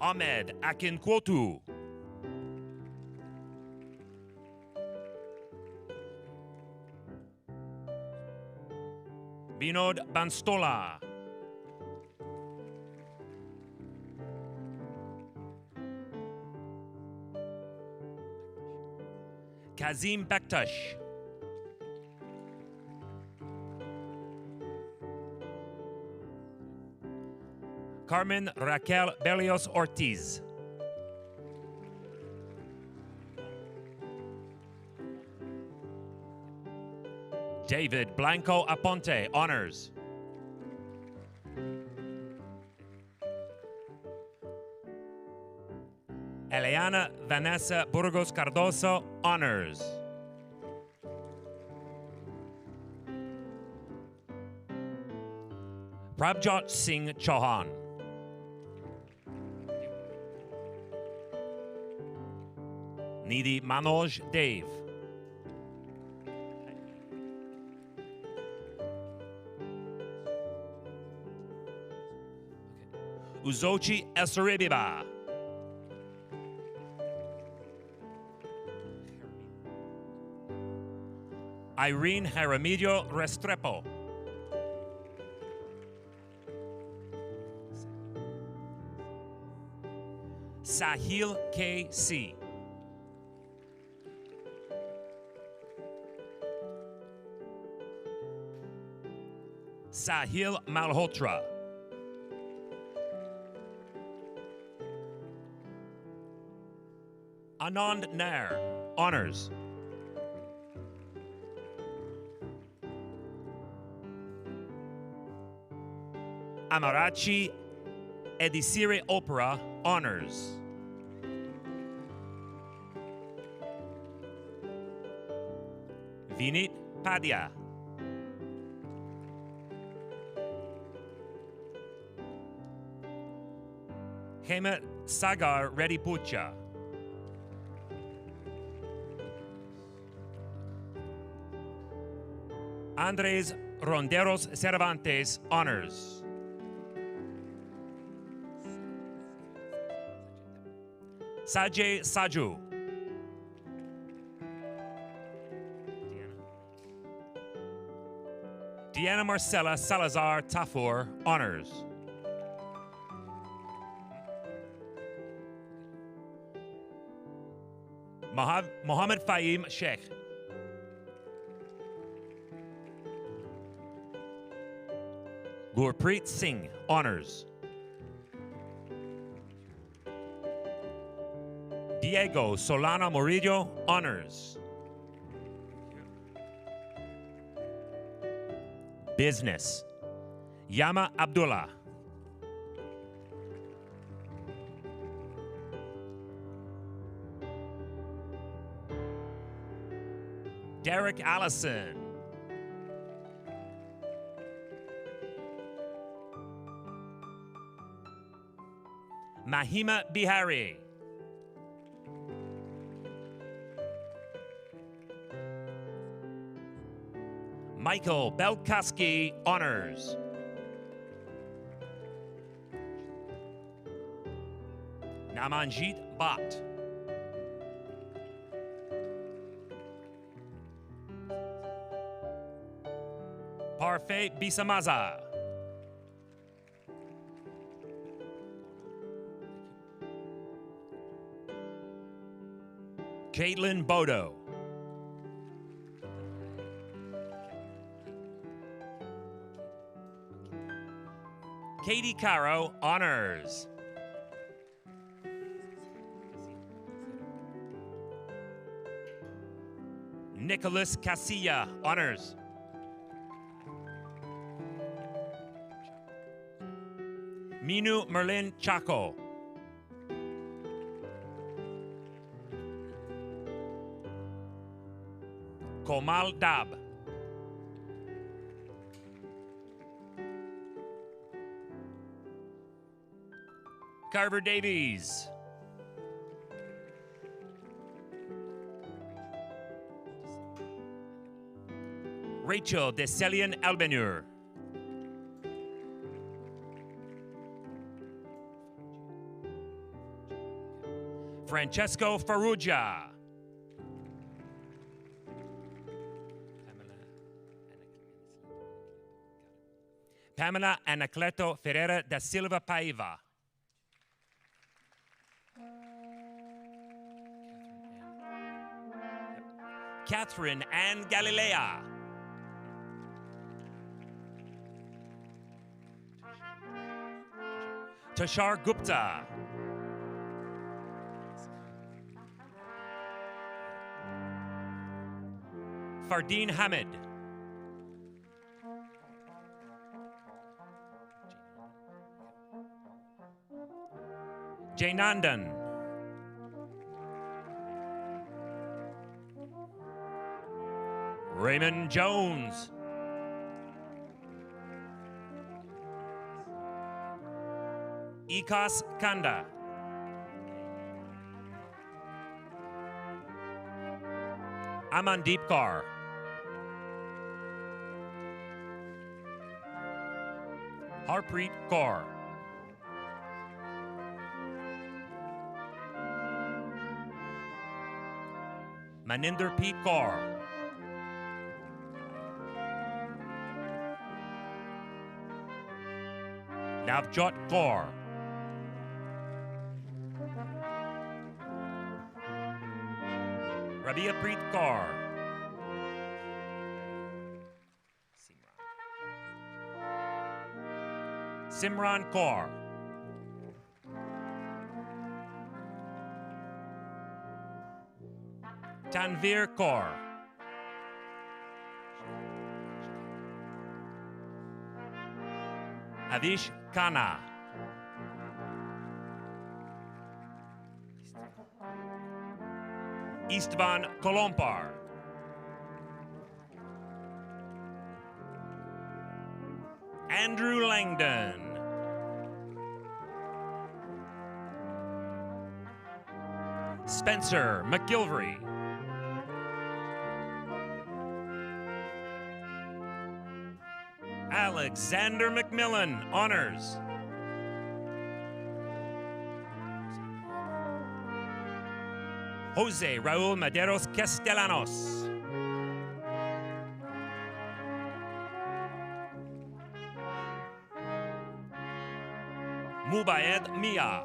Ahmed Akin-Kwotu. Vinod Banstola. Kazim Bektash. Carmen Raquel Berrios Ortiz. David Blanco Aponte, honors. Eliana Vanessa Burgos Cardoso, honors. Prabjot Singh Chauhan. Nidhi Manoj Dev. Uzochi Eseribiba. Irene Jaramillo Restrepo. Sahil K.C. Sahil Malhotra. Anand Nair, honors. Amarachi Edisire Opera, honors. Vinit Padya. Hemat Sagar Reddy Pucha. Andres Ronderos Cervantes, honors. Sajay Saju. Diana Marcela Salazar Tafour, honors. Mohammed Fahim Sheikh. Gurpreet Singh, honors. Diego Solana Murillo, honors. Business. Yama Abdullah. Derek Allison. Mahima Bihari. Michael Belkaski, honors. Namanjit Bhatt. Parfait Bisamaza. Caitlin Bodo. Katie Caro, honors. Nicholas Casilla, honors. Minu Merlin Chaco. Komal Dab. Carver Davies. Rachel Deselian Albenur. Francesco Farrugia. Pamela Anacleto Ferreira da Silva Paiva. Catherine Ann Galilea. Tushar Gupta. Fardeen Hamid. Jaynandan. Raymond Jones. Ikas Kanda. Amandeep Kaur. Harpreet Kaur. Maninder P. Kaur. Navjot Kaur. Rabia Preet Kaur. Simran Kaur. Tanvir Kaur. Avish Khanna. Istvan Kolompar. Andrew Langdon. Spencer McGilvery. Alexander McMillan, honors. Jose Raul Maderos Castellanos. Mubayed Mia.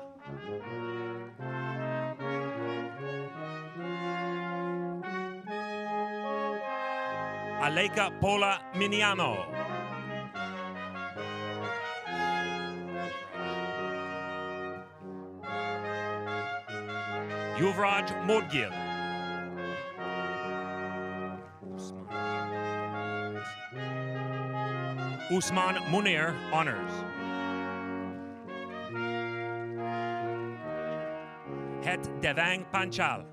Aleika Paula Miniamo. Yuvraj Modgil. Usman Munir, honors. Het Devang Panchal.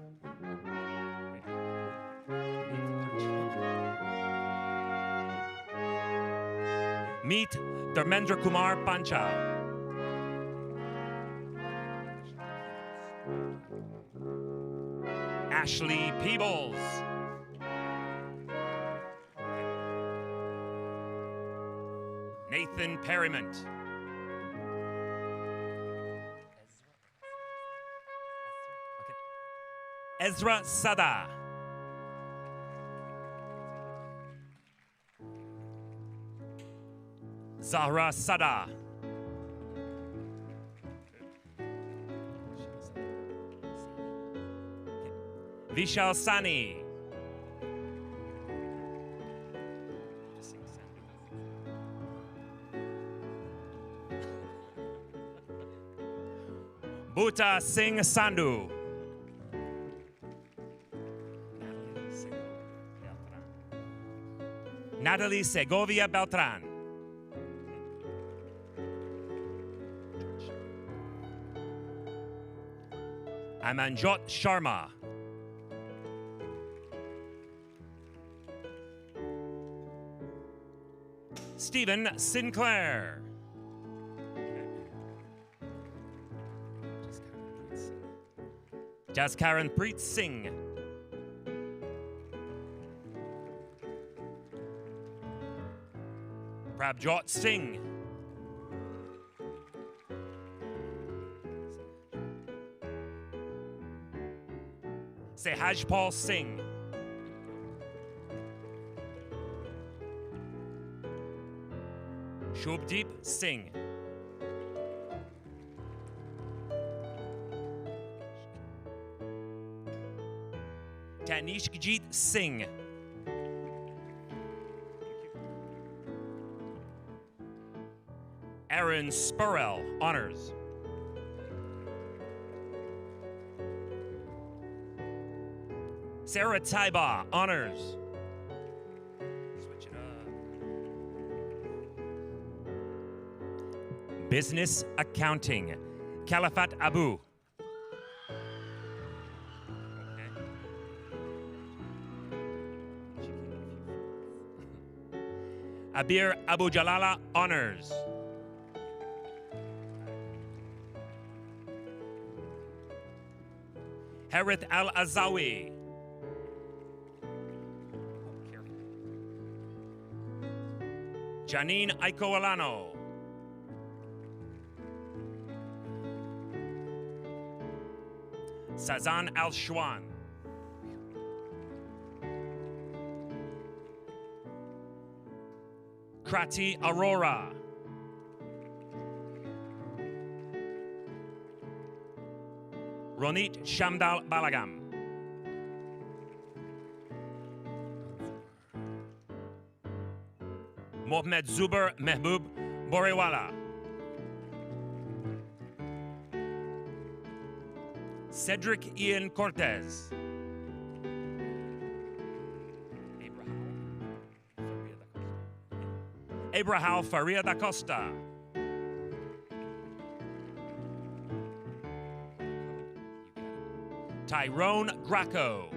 Meet Dharmendra Kumar Panchal. Ashley Peebles. Nathan Perryment. Ezra Sada. Zahra Sada. Vishal Sani. Bhuta Singh Sandhu. Natalie Segovia Beltran. Amanjot Sharma. Stephen Sinclair. Jaskaran Preet Singh. Prabjot Singh. Sehajpal Singh. Shubdeep Singh. Tanishkjit Singh. Aaron Spurrell, honors. Sarah Taiba, honors. Switch it up. Business Accounting, Khalifat Abu. Abir Abu Jalala, honors. Harith Al-Azawi. Janine Aikoalano. Sazan Al-Shwan. Krati Aurora. Ronit Shamdal Balagam. Mohamed Zuber Mehboob Borewala. Cedric Ian Cortez. Abraham Faria da Costa. Tyrone Graco.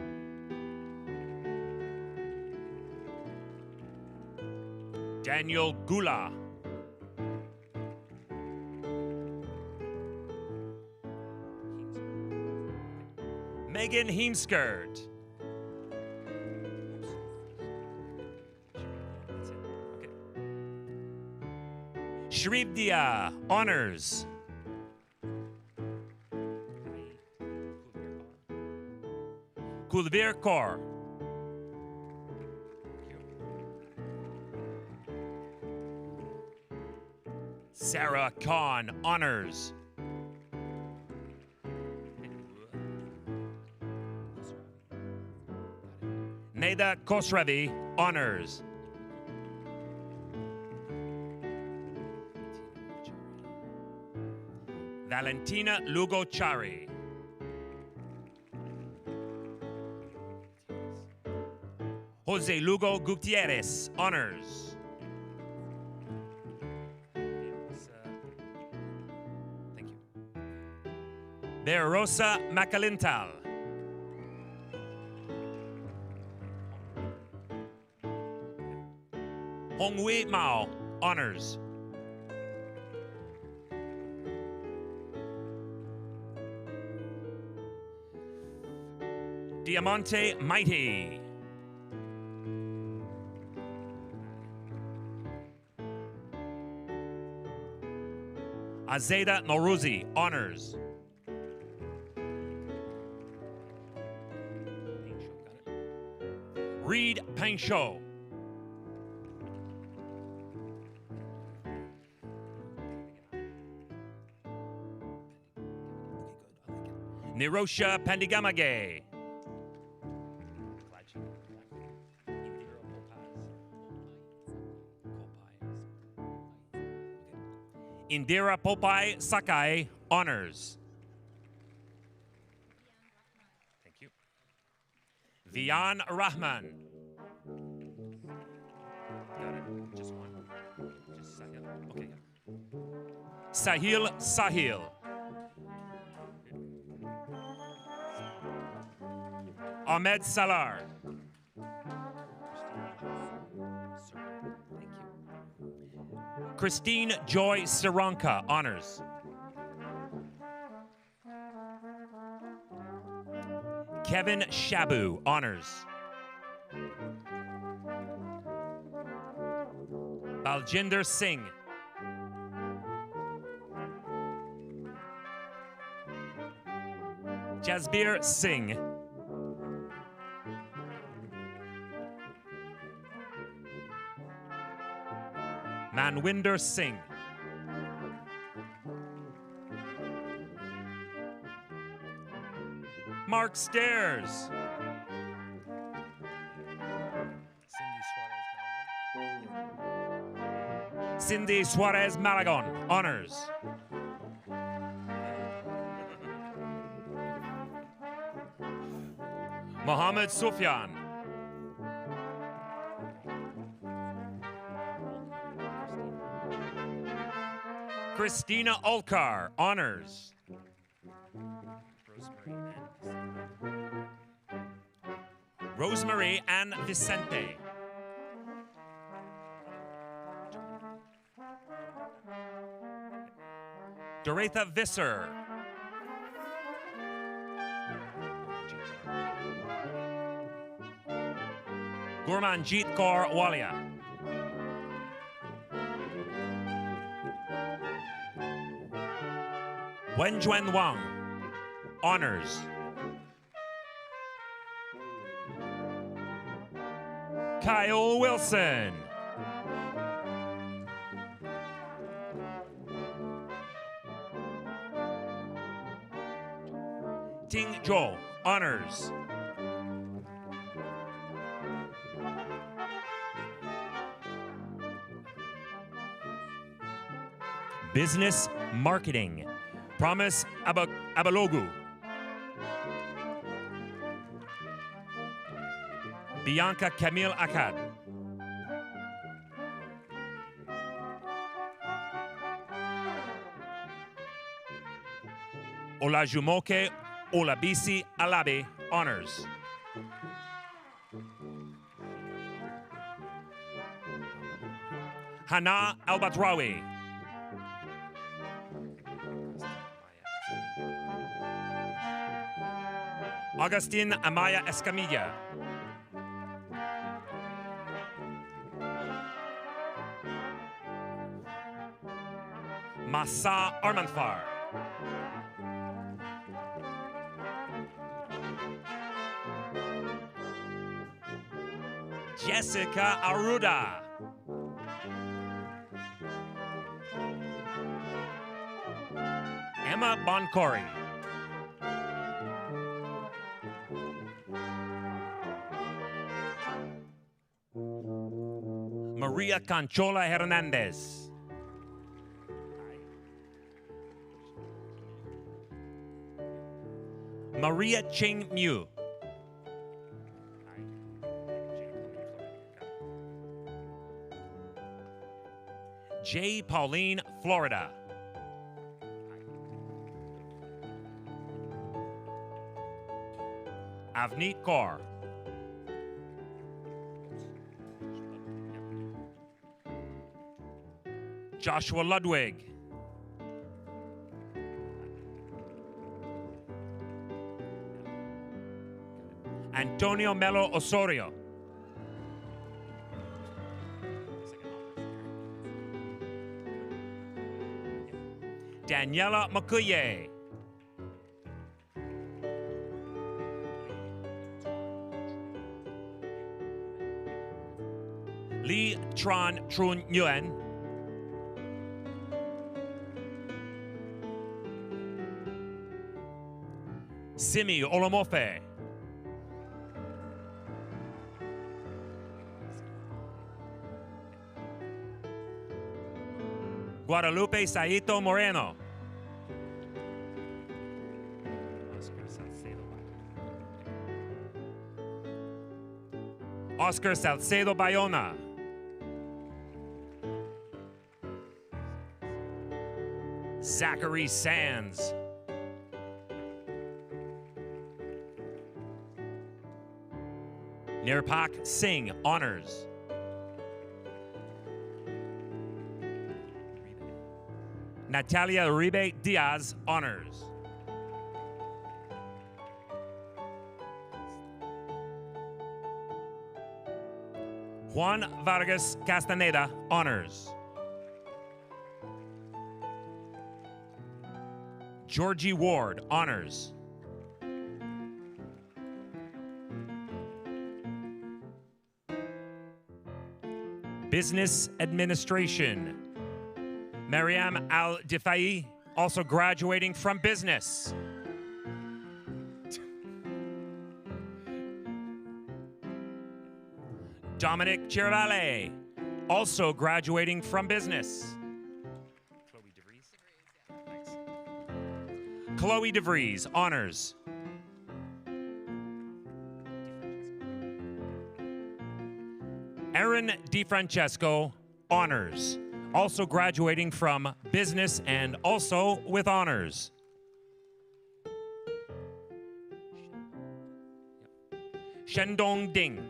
Daniel Gula. Megan Heemskert. Shrib Dia, honors. Kulvir Kaur. Sarah Khan, honors. Neda Khosravi, honors. Valentina Lugo Chari. Jose Lugo Gutierrez, honors. Berosa Makalintal. Hongwei Mao, honors. Diamante Mighty. Azeda Noruzi, honors. Reed Paincho. Nirosha Pandigamage. Indira Popai Sakai, honors. Thank you. Vian Rahman. Got it. Just one. Just Sahil. Okay. Sahil Sahil. Ahmed Salar. Christine Joy Siranka, honors. Kevin Shabu, honors. Baljinder Singh. Jasbir Singh. Manwinder Singh. Mark Stairs. Cindy Suarez Malagon, honors. Mohammed Sufyan. Christina Olkar, honors. Rosemary Ann Vicente. Doretha Visser. Gurmanjeet Kaur Walia. Wenjuan Wang, honors. Kyle Wilson. Ting Zhou, honors. Business Marketing. Promise Abalogu. Bianca Camille Akkad. Olajumoke Olabisi Alabe, honors. Hana Albatrawi. Augustine Amaya Escamilla. Massa Armanfar. Jessica Aruda. Emma Boncori. Maria Conchola Hernandez. Maria Ching Mu. J. Pauline, Florida. Avneet Kaur. Joshua Ludwig. Antonio Melo Osorio. Daniela Makuye. Lee Tran Trun Nguyen. Simi Olomofe. Guadalupe Saito Moreno. Oscar Salcedo Bayona. Zachary Sands. Nirpak Singh, honors. Natalia Uribe Diaz, honors. Juan Vargas Castaneda, honors. Georgie Ward, honors. Business Administration. Mariam Al-Difai, also graduating from business. Dominic Chirvale, also graduating from business. Chloe DeVries, honors. Aaron DiFrancesco, honors. Also graduating from business and also with honors. Shendong Ding.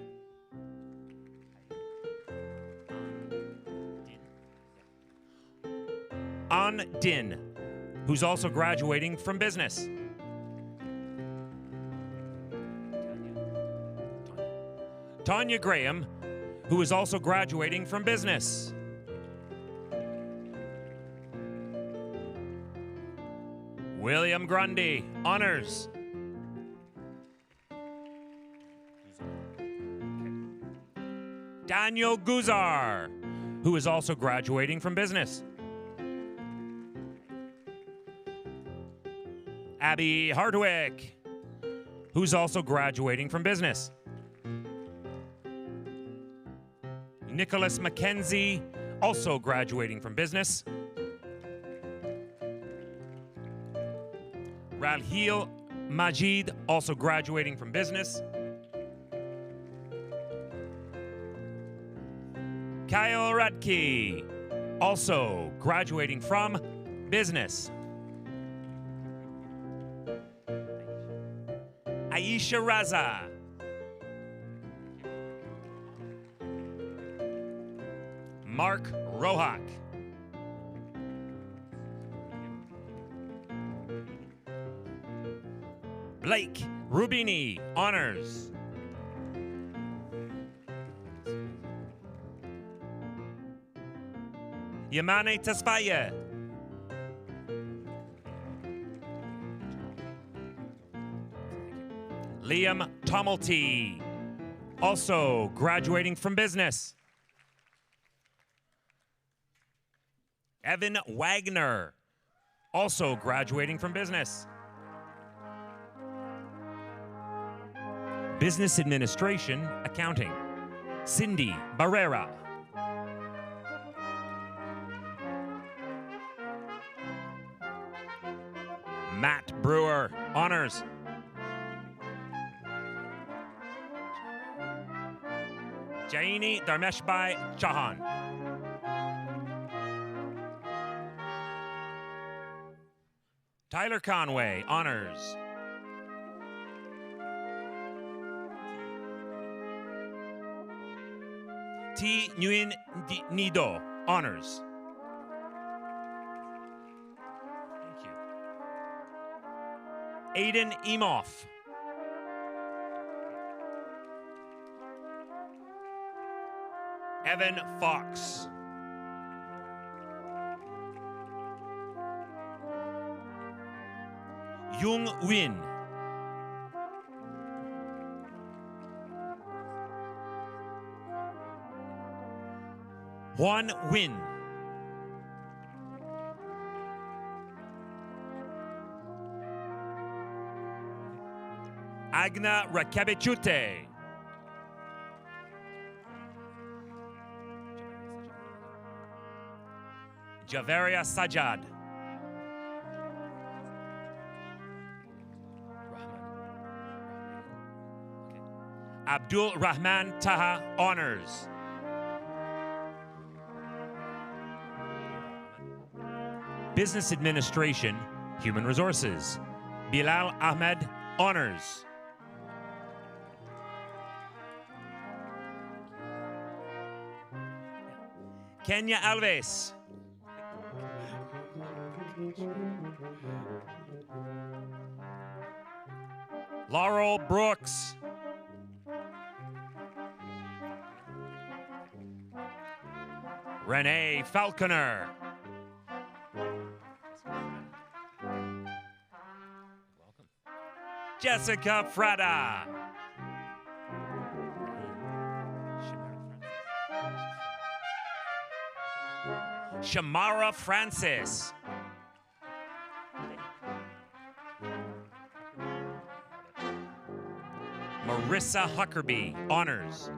An Din, who's also graduating from business. Tanya Graham, who is also graduating from business. William Grundy, honors. Daniel Guzar, who is also graduating from business. Abby Hardwick, who's also graduating from business. Nicholas McKenzie, also graduating from business. Ralhil Majid, also graduating from business. Kyle Radke, also graduating from business. Aisha Raza. Mark Rohak. Blake Rubini, honors. Yamane Tasfaya. Liam Tomelty, also graduating from business. Evan Wagner, also graduating from business. Business Administration, Accounting, Cindy Barrera. Matt Brewer, honors. Jaini Dharmeshbhai Chauhan. Tyler Conway, honors. T. Nguyen Nido, honors. Thank you. Aiden Emoff. Evan Fox. Jung Win. Juan Win. Agna Rakabechute. Javeria Sajad. Abdul Rahman Taha, honors. Business Administration, Human Resources. Bilal Ahmed, honors. Kenya Alves. Laurel Brooks. Renee Falconer. Jessica Freda. Shamara Francis. Marissa Huckerby, honors.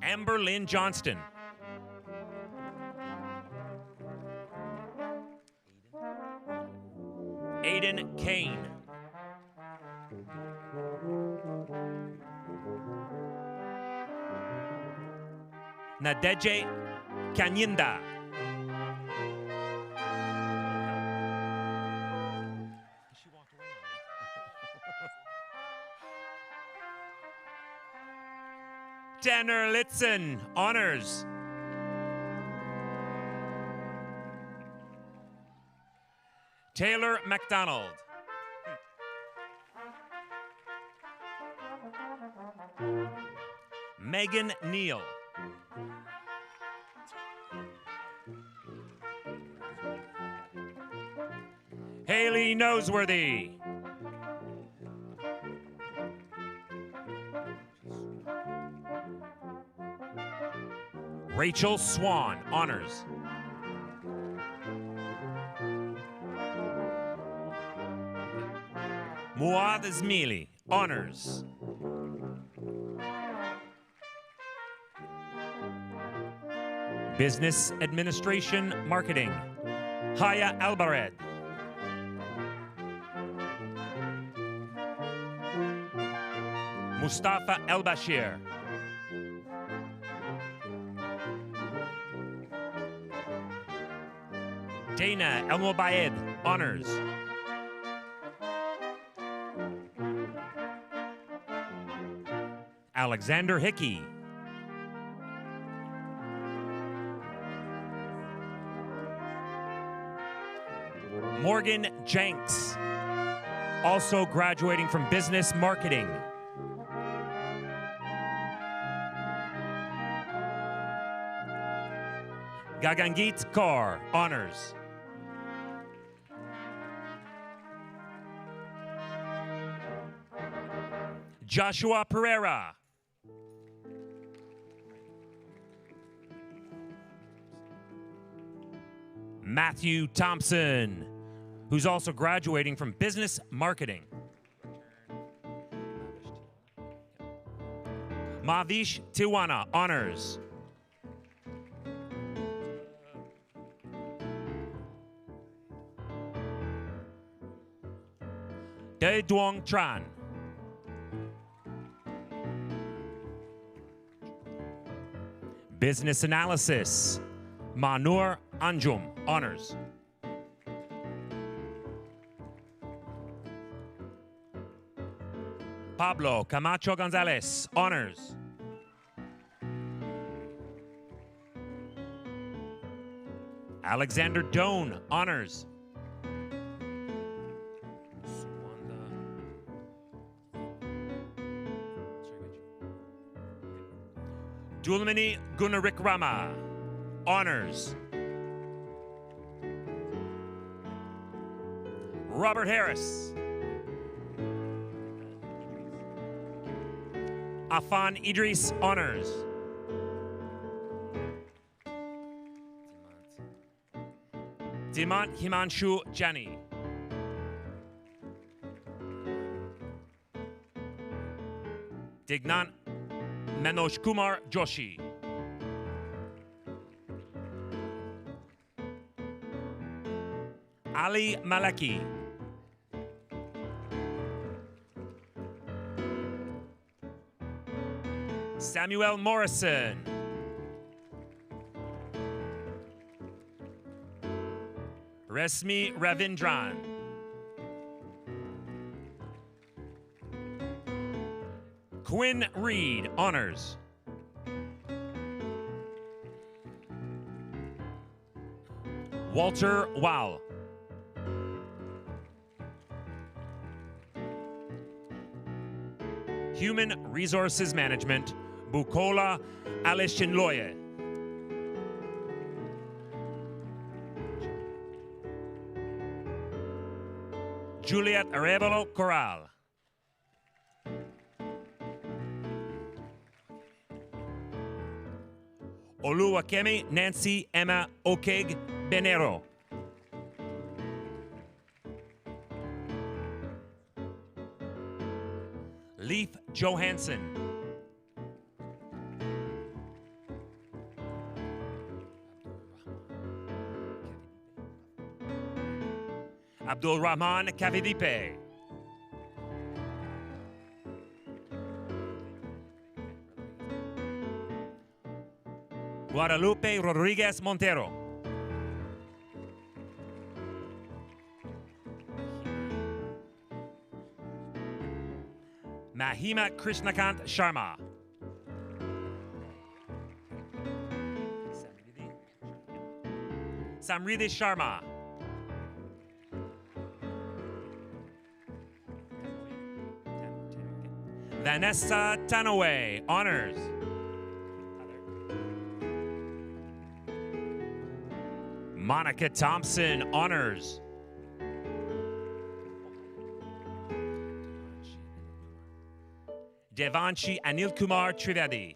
Amber Lynn Johnston. Aiden Kane. Nadeje Kanyinda. Tanner Litzen, honors. Taylor McDonald. Megan Neal. Haley Noseworthy. Rachel Swan, honors. Muad Ismaili, honors. Business Administration Marketing, Haya Albared. Mustafa El-Bashir. Dana El-Mobayed, honors. Alexander Hickey. Morgan Jenks, also graduating from Business Marketing. Gagangit Kaur, honors. Joshua Pereira. Matthew Thompson, who's also graduating from Business Marketing. Mavish Tiwana, honors. De Duong Tran. Business Analysis, Manur Anjum, honors. Pablo Camacho Gonzalez, honors. Alexander Doan, honors. Dulmini Gunarikrama, honors. Robert Harris. Afan Idris, honors. Dimant Himanshu Jani. Dignant Manoj Kumar Joshi. Ali Malaki. Samuel Morrison. Resmi Ravindran. Quinn Reed, honors. Walter Wall. Human Resources Management, Bukola Alishinloye. Juliet Arevalo Corral. Oluwakemi Nancy Emma Okeg Benero. Leif Johansson. Abdul Rahman Kavidipe. Guadalupe Rodriguez Montero. Mahima Krishnakant Sharma. Samriddhi Sharma. Vanessa Tanaway, honors. Monica Thompson, honors. Devanshi Anil Kumar Trivedi.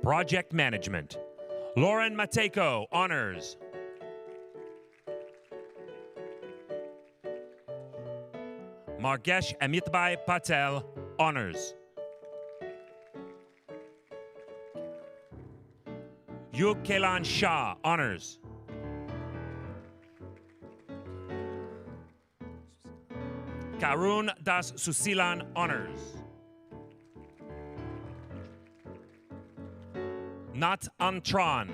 Project Management. Lauren Mateko, honors. Margesh Amitbai Patel, honors. Yug Kailan Shah, honors. Karun Das Susilan, honors. Nat Antron,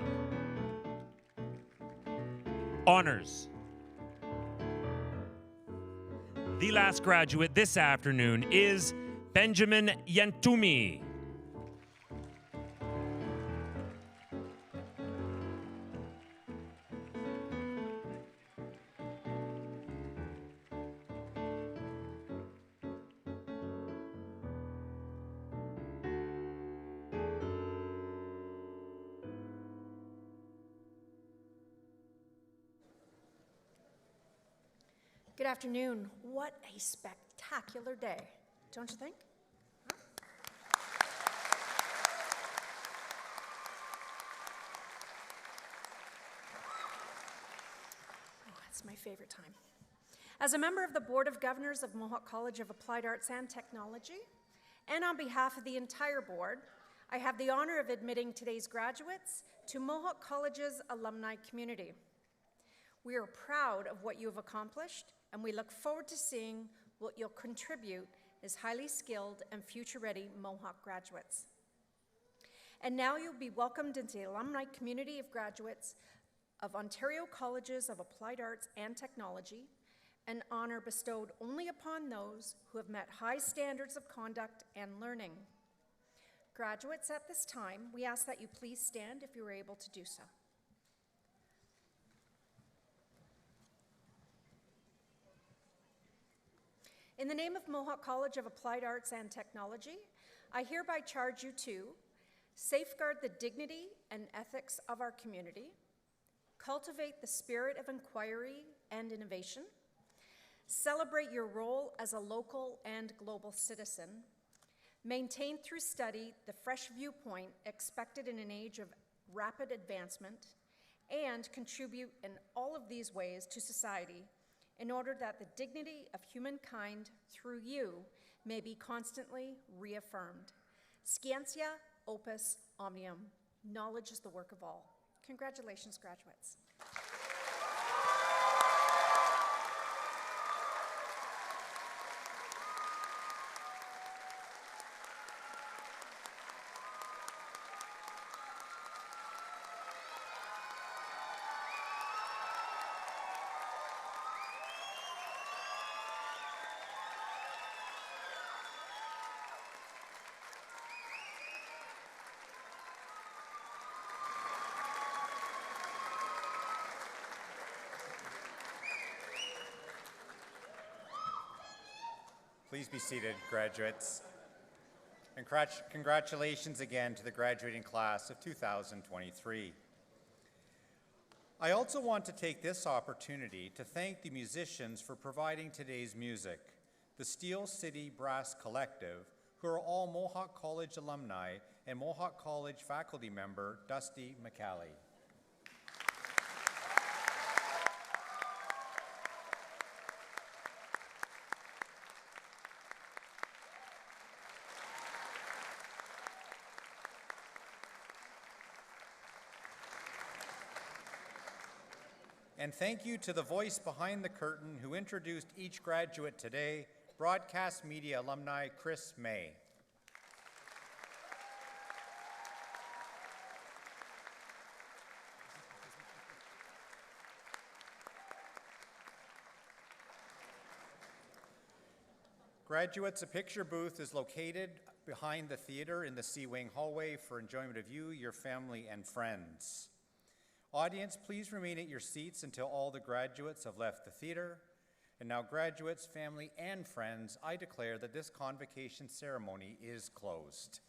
honors. The last graduate this afternoon is Benjamin Yentumi. Good afternoon. What a spectacular day, don't you think? Oh, it's my favorite time. As a member of the Board of Governors of Mohawk College of Applied Arts and Technology, and on behalf of the entire board, I have the honor of admitting today's graduates to Mohawk College's alumni community. We are proud of what you have accomplished, and we look forward to seeing what you'll contribute as highly skilled and future-ready Mohawk graduates. And now you'll be welcomed into the alumni community of graduates of Ontario Colleges of Applied Arts and Technology, an honor bestowed only upon those who have met high standards of conduct and learning. Graduates, at this time, we ask that you please stand if you are able to do so. In the name of Mohawk College of Applied Arts and Technology, I hereby charge you to safeguard the dignity and ethics of our community, cultivate the spirit of inquiry and innovation, celebrate your role as a local and global citizen, maintain through study the fresh viewpoint expected in an age of rapid advancement, and contribute in all of these ways to society in order that the dignity of humankind through you may be constantly reaffirmed. Scientia opus omnium. Knowledge is the work of all. Congratulations, graduates. Please be seated, graduates. And congratulations again to the graduating class of 2023. I also want to take this opportunity to thank the musicians for providing today's music, the Steel City Brass Collective, who are all Mohawk College alumni, and Mohawk College faculty member, Dusty McKeil. And thank you to the voice behind the curtain who introduced each graduate today, broadcast media alumni Chris May. Graduates, a picture booth is located behind the theater in the C-Wing hallway for enjoyment of you, your family, and friends. Audience, please remain at your seats until all the graduates have left the theater. And now, graduates, family, and friends, I declare that this convocation ceremony is closed.